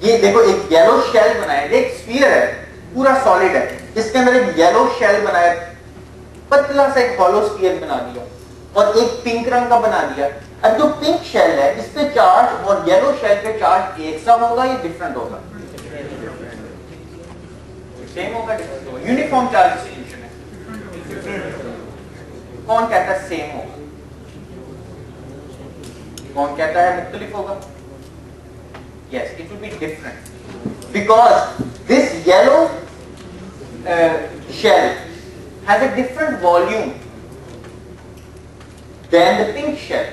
ये देखो एक yellow shell बनाया, एक sphere है, पूरा सॉलिड है, इसके अंदर एक येलो शेल बनाया, पतला सा एक हॉलो स्फीयर बना दिया और एक पिंक रंग का बना दिया. अब जो पिंक शेल है इस पे चार्ज और येलो शेल पे चार्ज एक सा होगा या डिफरेंट होगा? सेम होगा, डिफरेंट होगा. यूनिफॉर्म चार्ज डिस्ट्रीब्यूशन है. कौन कहता है सेम होगा? कौन कहता है मुख्तलिफ होगा? Yes, it will be different because this yellow shell has a different volume than the pink shell.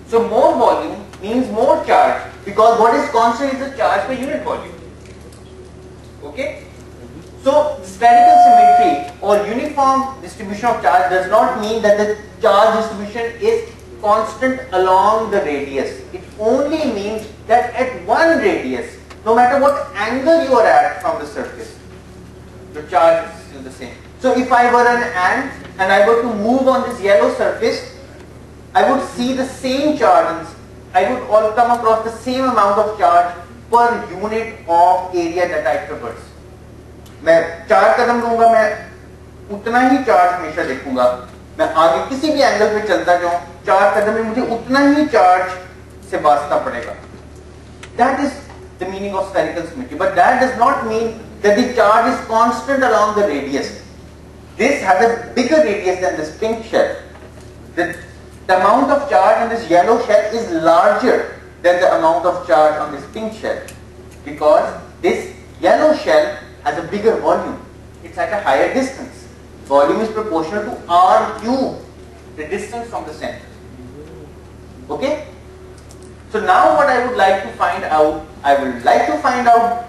So more volume means more charge because what is constant is the charge per unit volume. Okay? So spherical symmetry or uniform distribution of charge does not mean that the charge distribution is constant along the radius. It only means that at one radius, no matter what angle you are at from the surface, the charge is still the same. So if I were an ant and I were to move on this yellow surface, I would see the same charge and I would all come across the same amount of charge per unit of area that I traverse. मैं 4 कदम लूंगा, मैं उतना ही charge हमेशा देखूंगा. मैं आगे किसी भी एंगल पे चलता जाऊं, 4 कदम में मुझे उतना ही चार्ज से वास्ता पड़ेगा. That is the meaning of spherical symmetry, but that does not mean that the charge is constant along the radius. This has a bigger radius than this pink shell. The amount of charge on this yellow shell is larger than the amount of charge on this pink shell because this yellow shell has a bigger volume. It's at a higher distance. Volume is proportional to r cube, the distance from the center. Okay? So now what I would like to find out, I would like to find out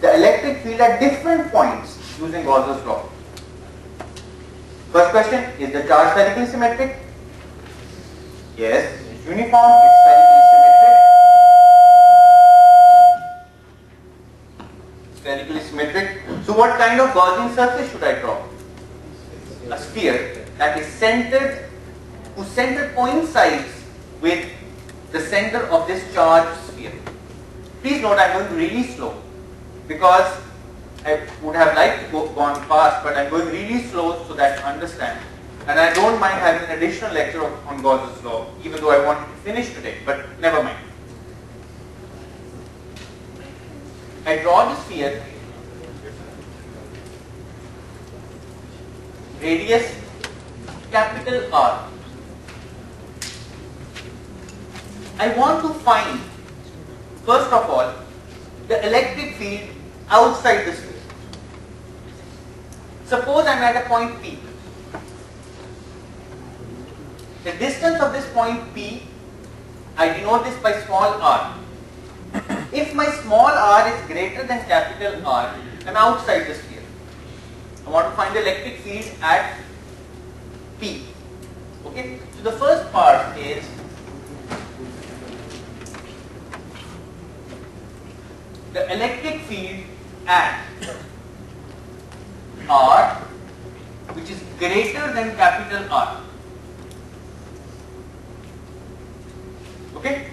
the electric field at different points using Gauss's law. First question, is the charge spherically symmetric? Yes, it's uniform, it's spherically symmetric. Spherically symmetric. So what kind of Gaussian surface should I draw? A sphere that is centered, whose center coincides with the center of this charged sphere. Please note I am going really slow because I would have liked to gone fast, but I am going really slow so that you understand. And I don't mind having an additional lecture on Gauss's law, even though I wanted to finish today, but never mind. I draw the sphere, radius capital R. I want to find, first of all, the electric field outside the sphere. Suppose I am at a point P. The distance of this point P, I denote this by small r. If my small r is greater than capital R, I am outside the sphere. I want to find the electric field at P. Okay? So the first part is the electric field at R, which is greater than capital R. Okay?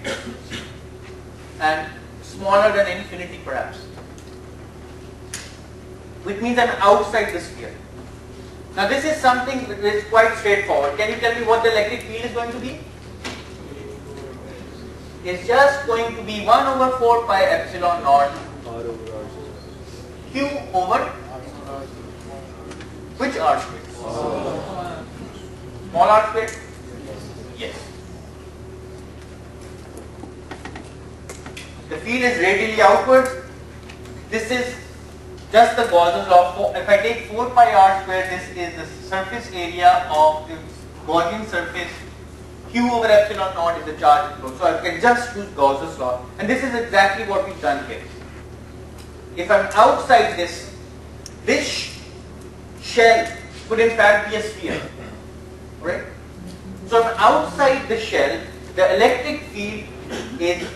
And smaller than infinity perhaps. Which means I am outside the sphere. Now this is something that is quite straightforward. Can you tell me what the electric field is going to be? It's just going to be 1 over 4 pi epsilon naught Q over which r square? Small r square? Yes. The field is radially outwards. This is just the Gauss's law. If I take 4 pi r square, this is the surface area of the Gaussian surface. Q over epsilon naught is the charge enclosed. So I can just use Gauss's law. And this is exactly what we've done here. If I'm outside this shell could in fact be a sphere. Right? So I'm outside the shell, the electric field is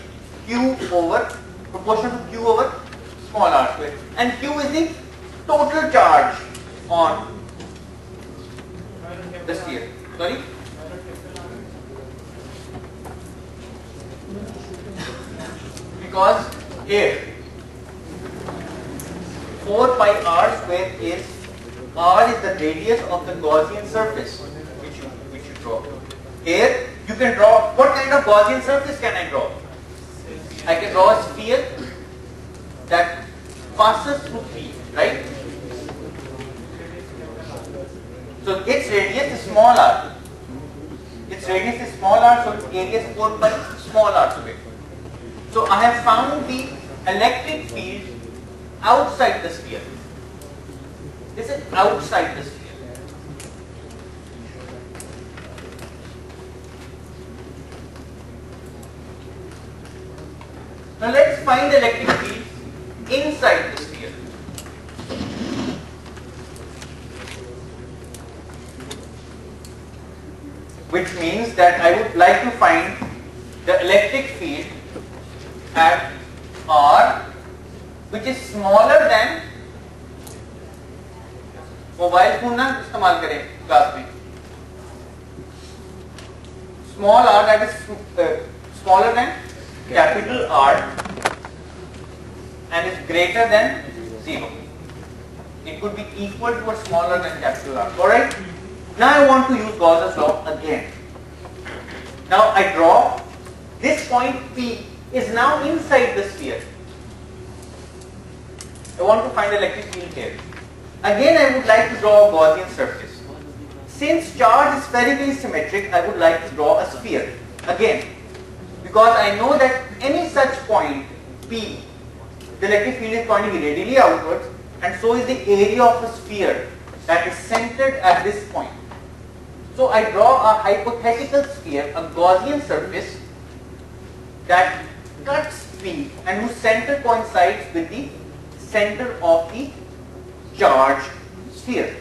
Q over, proportional to Q over small r square. And Q is the total charge on the sphere. Sorry? Because here 4 pi r square is, r is the radius of the Gaussian surface which you draw. Here you can draw, what kind of Gaussian surface can I draw? I can draw a sphere that passes through P, right? So its radius is small r. Its radius is small r, so its area is 4 pi small r square. So I have found the electric field outside the sphere. This is outside the sphere. Now let's find the electric field inside the sphere. Which means that I would like to find the electric field at R, which is smaller than, mobile phone ना इस्तेमाल करें class में, small r, that is smaller than capital R and is greater than 0. It could be equal to or smaller than capital R. Alright? Now I want to use Gauss's law again. Now I draw this point P is now inside the sphere. I want to find the electric field here. Again I would like to draw a Gaussian surface. Since charge is spherically symmetric, I would like to draw a sphere. Again, because I know that any such point P the electric field is pointing radially outwards, and so is the area of a sphere that is centered at this point. So I draw a hypothetical sphere, a Gaussian surface that cuts P and whose center coincides with the center of the charged sphere.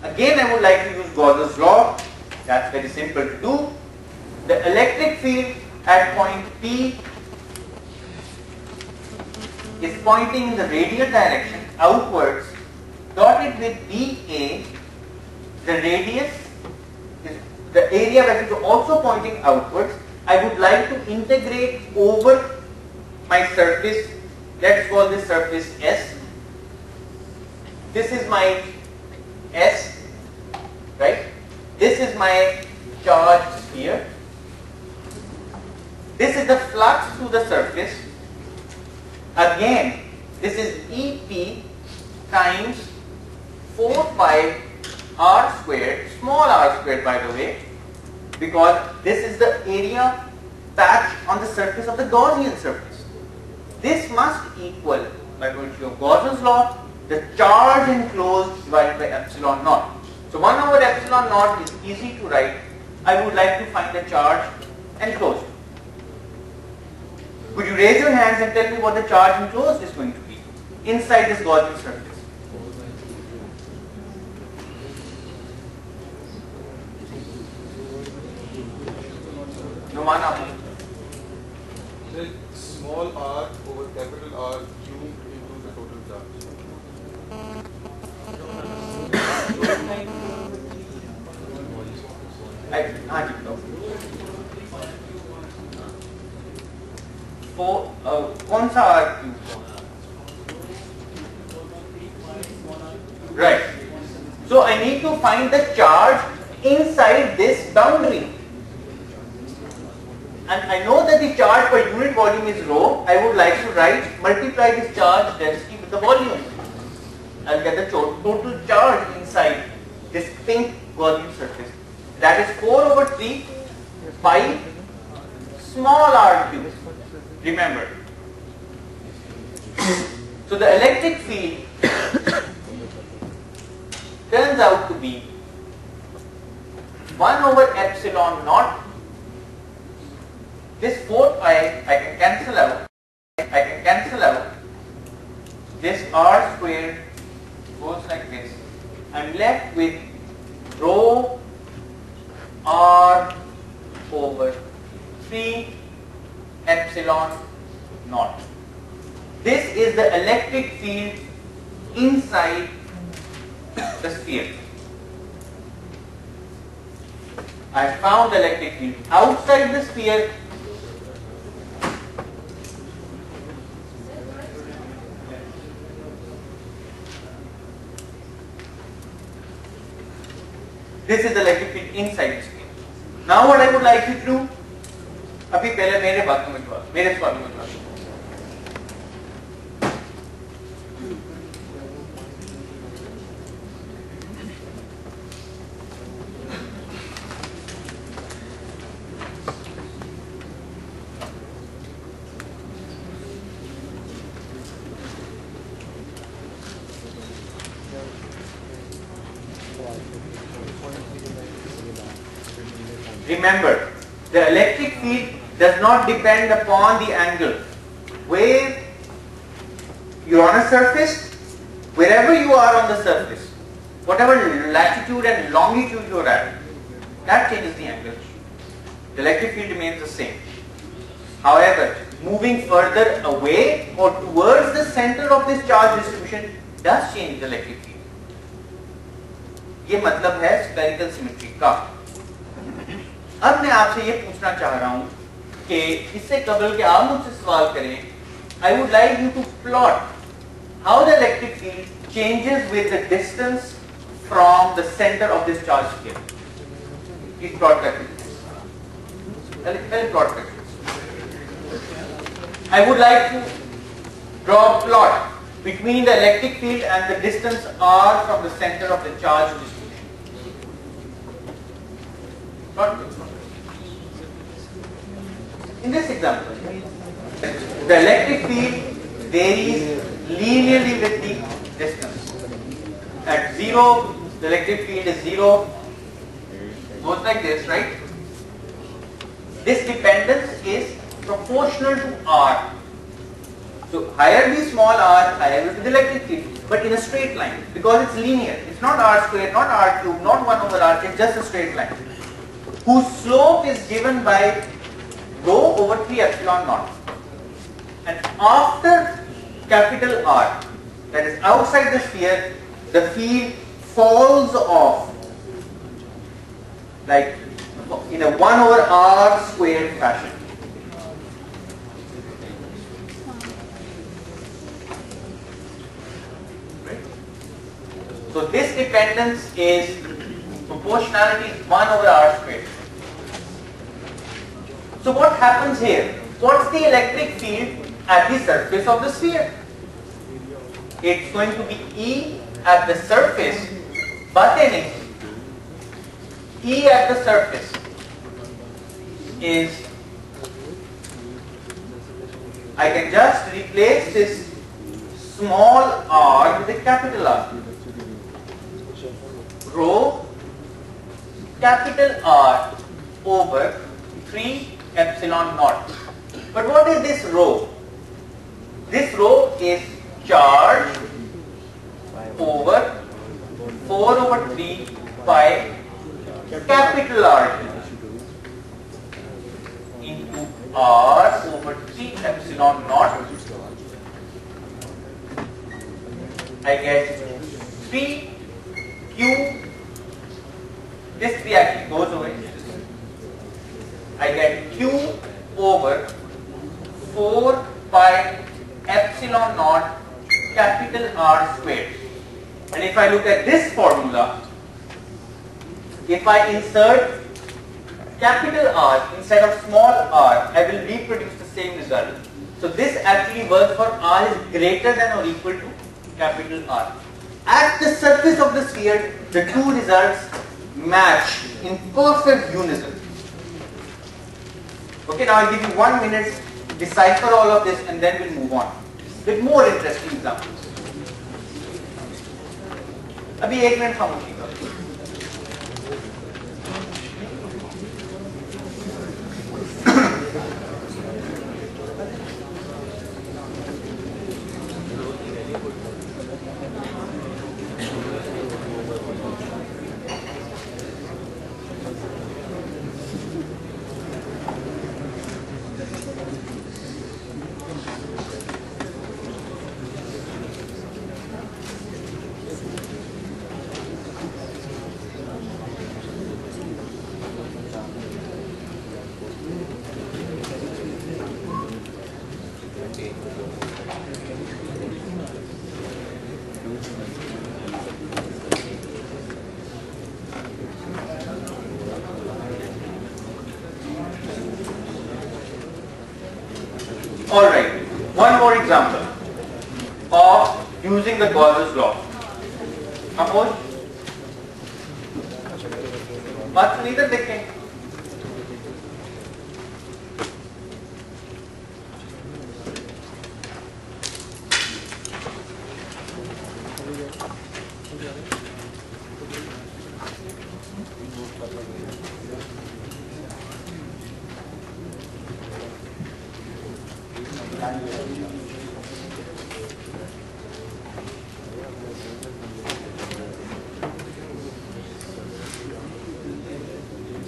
Again, I would like to use Gauss's law. That's very simple to do. The electric field at point P is pointing in the radial direction outwards, dotted with dA. The radius is the area that is also pointing outwards. I would like to integrate over my surface. Let's call this surface S. This is my S, right? This is my charged sphere. This is the flux through the surface. Again, this is EP times 4 pi r squared, small r squared by the way, because this is the area patch on the surface of the Gaussian surface. This must equal, by virtue of Gauss's law, the charge enclosed divided by epsilon naught. So 1 over epsilon naught is easy to write. I would like to find the charge enclosed. Could you raise your hands and tell me what the charge enclosed is going to be inside this Gaussian surface? No one up. The small r over capital R cubed into the total charge. कौन सा R cube? Right. So I need to find the charge inside this boundary. And I know that the charge per unit volume is rho. I would like to multiply this charge density with the volume. I'll get the total charge inside this pink Gaussian surface. That is 4 over 3 pi small r cube. Remember. So the electric field turns out to be 1 over epsilon naught. This 4 pi I can cancel out. This r squared goes like this. I'm left with rho r over 3 epsilon naught. This is the electric field inside the sphere. I found the electric field outside the sphere. This is the electric field inside the sphere. Now what I would like you to do, अभी पहले मेरे सवाल में जवाब। Remember, the electric field does not depend upon the angle. Where you're on a surface, wherever you are on the surface, whatever latitude and longitude you're at, that changes the angle. The electric field remains the same. However, moving further away or towards the center of this charge distribution does change the electric field. ये मतलब है spherical symmetry का। अब मैं आपसे ये पूछना चाह रहा हूं कि इससे कबल के आप मुझसे सवाल करें, I would like you to plot how the electric field changes with the distance from the center of this charge sphere. Please plot that. I'll plot that. I would like to draw a plot between the electric field and the distance r from the center of the charge distribution. Plot. In this example, the electric field varies linearly with the distance. At 0, the electric field is 0, goes like this, right? This dependence is proportional to R. So higher the small r, higher will be the electric field, but in a straight line, because it's linear. It's not r squared, not r cubed, not 1 over r, it's just a straight line, whose slope is given by rho over 3 epsilon naught. And after capital R, that is outside the sphere, the field falls off like in a 1 over r squared fashion. Right? So this dependence is proportionality is 1 over r squared. So what happens here? What's the electric field at the surface of the sphere? It's going to be E at the surface, but then E at the surface is, I can just replace this small r with a capital R. Rho capital R over 3 epsilon naught. But what is this rho? This rho is charge over 4 over 3 pi capital R into R over 3 epsilon naught. I get 3 Q, this 3 actually goes away. I get Q over 4 pi epsilon naught capital R squared. And if I look at this formula, if I insert capital R instead of small r, I will reproduce the same result. So this actually works for r is greater than or equal to capital R. At the surface of the sphere, the two results match in perfect unison. Okay, now I'll give you 1 minute to decipher all of this and then we'll move on with more interesting examples. अभी 1 minute खामोशी करो. Alright, one more example of using the Gauss's law. Suppose बात सुनी इधर देखें.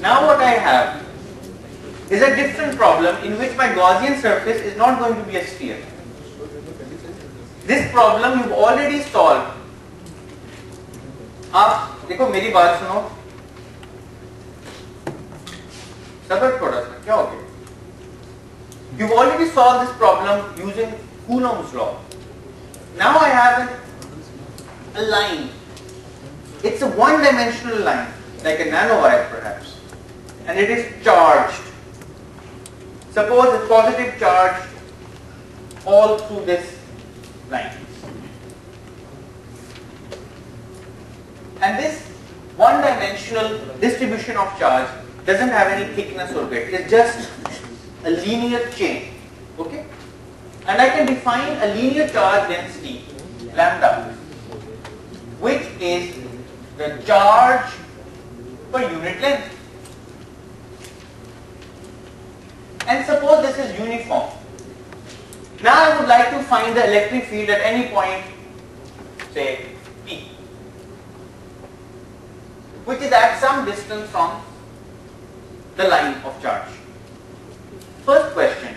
Now what I have is a different problem in which my Gaussian surface is not going to be a sphere. This problem you've already solved. आप देखो मेरी बात सुनो. सबर थोड़ा सा क्या हो गया? You've already solved this problem using Coulomb's law. Now I have a line. It's a one-dimensional line, like a nanowire perhaps, and it is charged. Suppose it's positive charge all through this line. And this one-dimensional distribution of charge doesn't have any thickness or width. It's just a linear chain. Okay? and I can define a linear charge density lambda, which is the charge per unit length. And suppose this is uniform. Now I would like to find the electric field at any point, say P, which is at some distance from the line of charge. First question,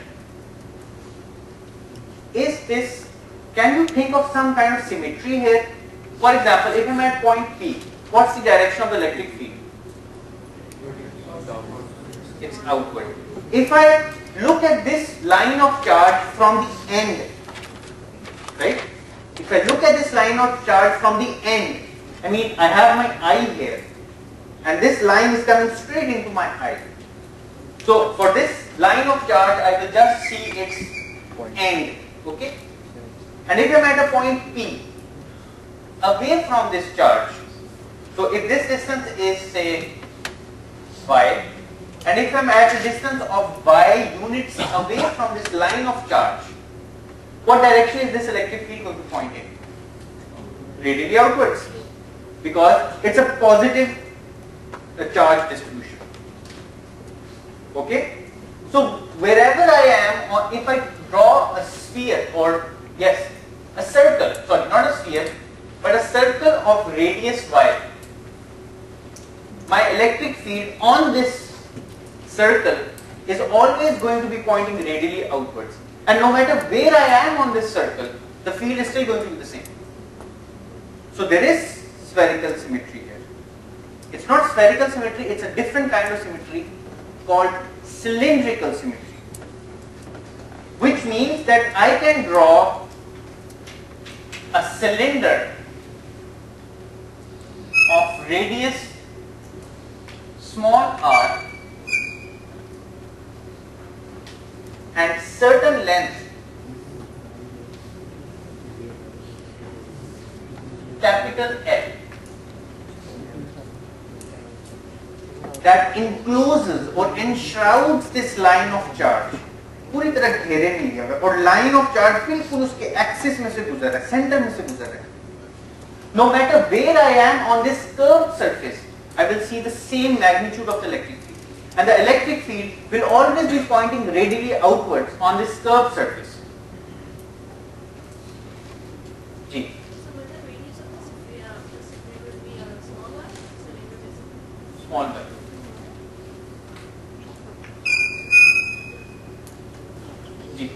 is this, can you think of some kind of symmetry here? For example, if I am at point P, what's the direction of the electric field? It's outward. If I look at this line of charge from the end, right? If I look at this line of charge from the end, I mean I have my eye here, and this line is coming straight into my eye. So for this line of charge, I will just see its end, okay? And if I am at a point P, away from this charge, so if this distance is say y, and if I am at a distance of y units away from this line of charge, what direction is this electric field going to point in? Radially outwards, because it's a positive charge distribution. Okay? So wherever I am, or if I draw a sphere, or yes, a circle, sorry, not a sphere, but a circle of radius y, my electric field on this circle is always going to be pointing radially outwards, and no matter where I am on this circle, the field is still going to be the same. So there is spherical symmetry here. It's not spherical symmetry, it's a different kind of symmetry called cylindrical symmetry, which means that I can draw a cylinder of radius small r and certain length capital L that encloses or enshrouds this line of charge, पूरी तरह घेरे नहीं लिया हुआ, और line of charge बिल्कुल उसके axis में से गुजर रहा है, सेंटर में से गुजर रहा है. No matter where I am on this curved surface, I will see the same magnitude of the electric field, and the electric field will always be pointing radially outwards on this curved surface. Ji. So will the radius of the sphere will be small y, cylinder is Small y. Ji.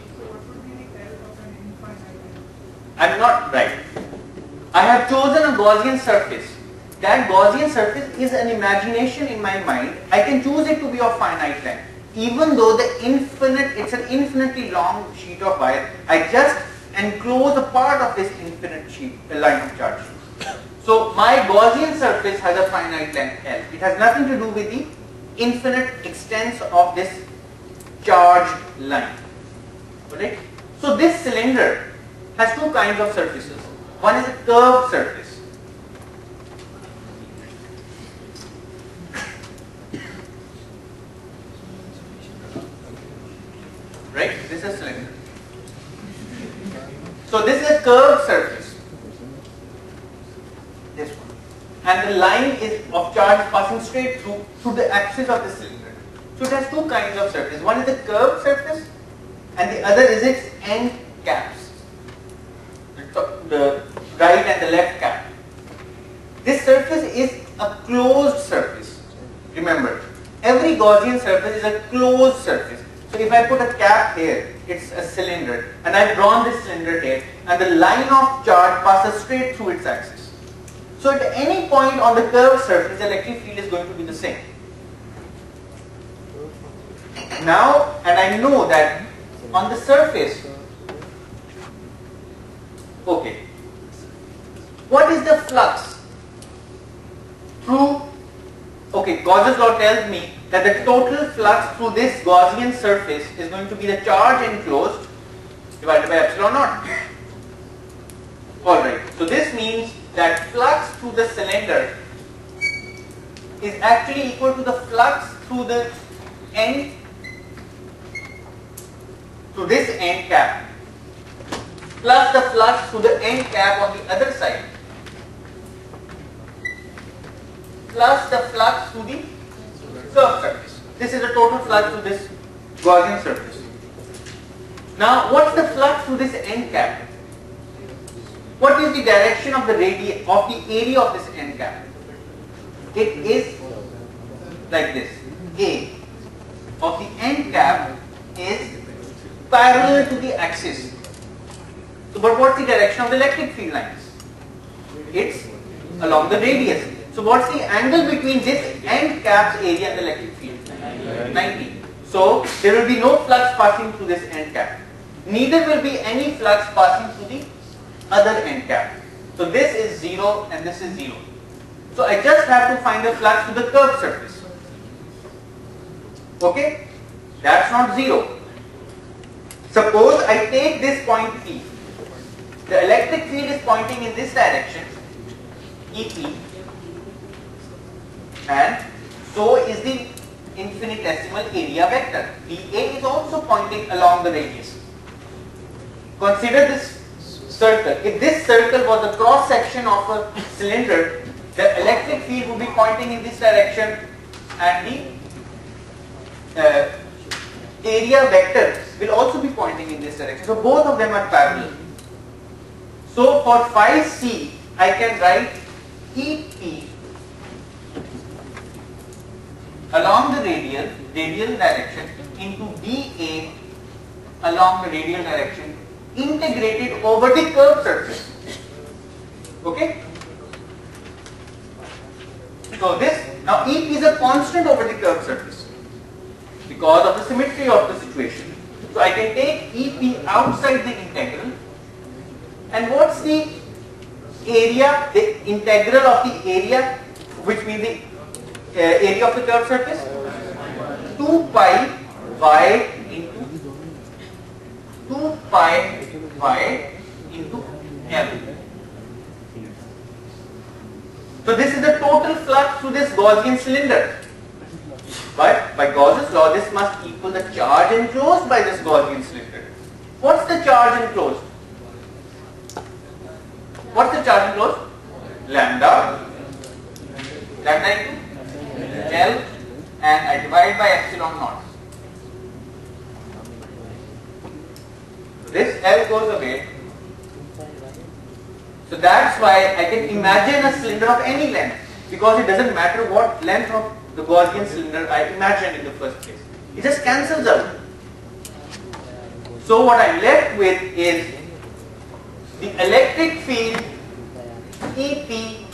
I'm not right. I have chosen a Gaussian surface. That Gaussian surface is an imagination in my mind. I can choose it to be of finite length. Even though it's an infinitely long sheet of wire, I just enclose a part of this infinite sheet, a line of charge. So my Gaussian surface has a finite length L. It has nothing to do with the infinite extents of this charged line. Right? So this cylinder has two kinds of surfaces. One is a curved surface. Right? This is a cylinder. So this is a curved surface. This one. And the line is of charge passing straight through the axis of the cylinder. So it has two kinds of surface. One is the curved surface, and the other is its end caps. The right and the left cap. This surface is a closed surface. Remember, every Gaussian surface is a closed surface. So if I put a cap here, it's a cylinder, and I've drawn this cylinder here, and the line of charge passes straight through its axis. So at any point on the curved surface, the electric field is going to be the same. Now, and I know that on the surface, okay, what is the flux through, okay, Gauss's law tells me that the total flux through this Gaussian surface is going to be the charge enclosed divided by epsilon naught. Alright, so this means that flux through the cylinder is actually equal to the flux through the end, through this end cap, plus the flux through the end cap on the other side, plus the flux through the curved surface. This is the total flux through this Gaussian surface. Now, what's the flux through this end cap? What is the direction of the area of this end cap? It is like this. A of the end cap is parallel to the axis. So, but what's the direction of the electric field lines? It's along the radius. So, what's the angle between this end cap's area and the electric field? 90. So, there will be no flux passing through this end cap. Neither will be any flux passing through the other end cap. So, this is 0 and this is 0. So, I just have to find the flux to the curved surface. Okay? That's not 0. Suppose I take this point P. The electric field is pointing in this direction, EP, and so is the infinitesimal area vector. dA is also pointing along the radius. Consider this circle. If this circle was the cross section of a cylinder, the electric field would be pointing in this direction and the area vector will also be pointing in this direction. So both of them are parallel. So for phi c, I can write EP along the radial direction into dA along the radial direction integrated over the curved surface. Okay? So this, now EP is a constant over the curved surface because of the symmetry of the situation. So I can take EP outside the integral, and what's the area, the integral of the area, which means the area of the curved surface? 2 pi y into 2 pi y into L. So this is the total flux through this Gaussian cylinder. But by Gauss's law, this must equal the charge enclosed by this Gaussian cylinder. What's the charge enclosed? What's the charge enclosed? Lambda into L, and I divide by epsilon naught. This L goes away. So that's why I can imagine a cylinder of any length, because it doesn't matter what length of the Gaussian cylinder I imagined in the first place. It just cancels out. So what I'm left with is the electric field EP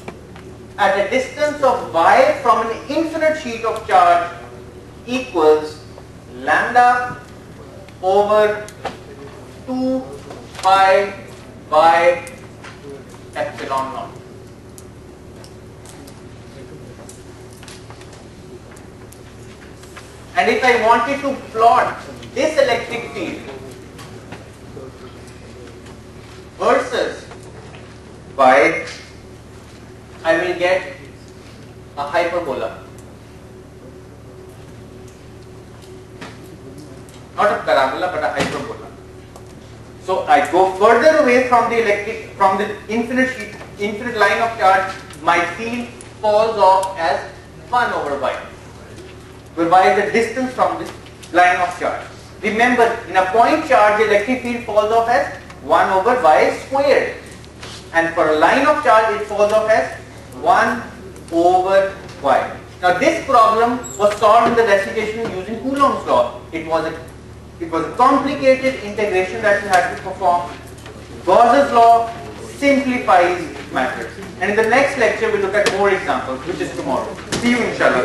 at a distance of y from an infinite sheet of charge equals lambda over 2 pi by epsilon naught. And if I wanted to plot this electric field versus y, I will get a hyperbola. Not a parabola, but a hyperbola. So I go further away from the infinite line of charge, my field falls off as 1 over y, where y is the distance from this line of charge. Remember, in a point charge, the electric field falls off as 1 over y squared, and for a line of charge, it falls off as 1 over y. Now this problem was solved in the recitation using Coulomb's law. It was a complicated integration that you had to perform. Gauss's law simplifies matters. And in the next lecture, we'll look at more examples, which is tomorrow. See you inshallah.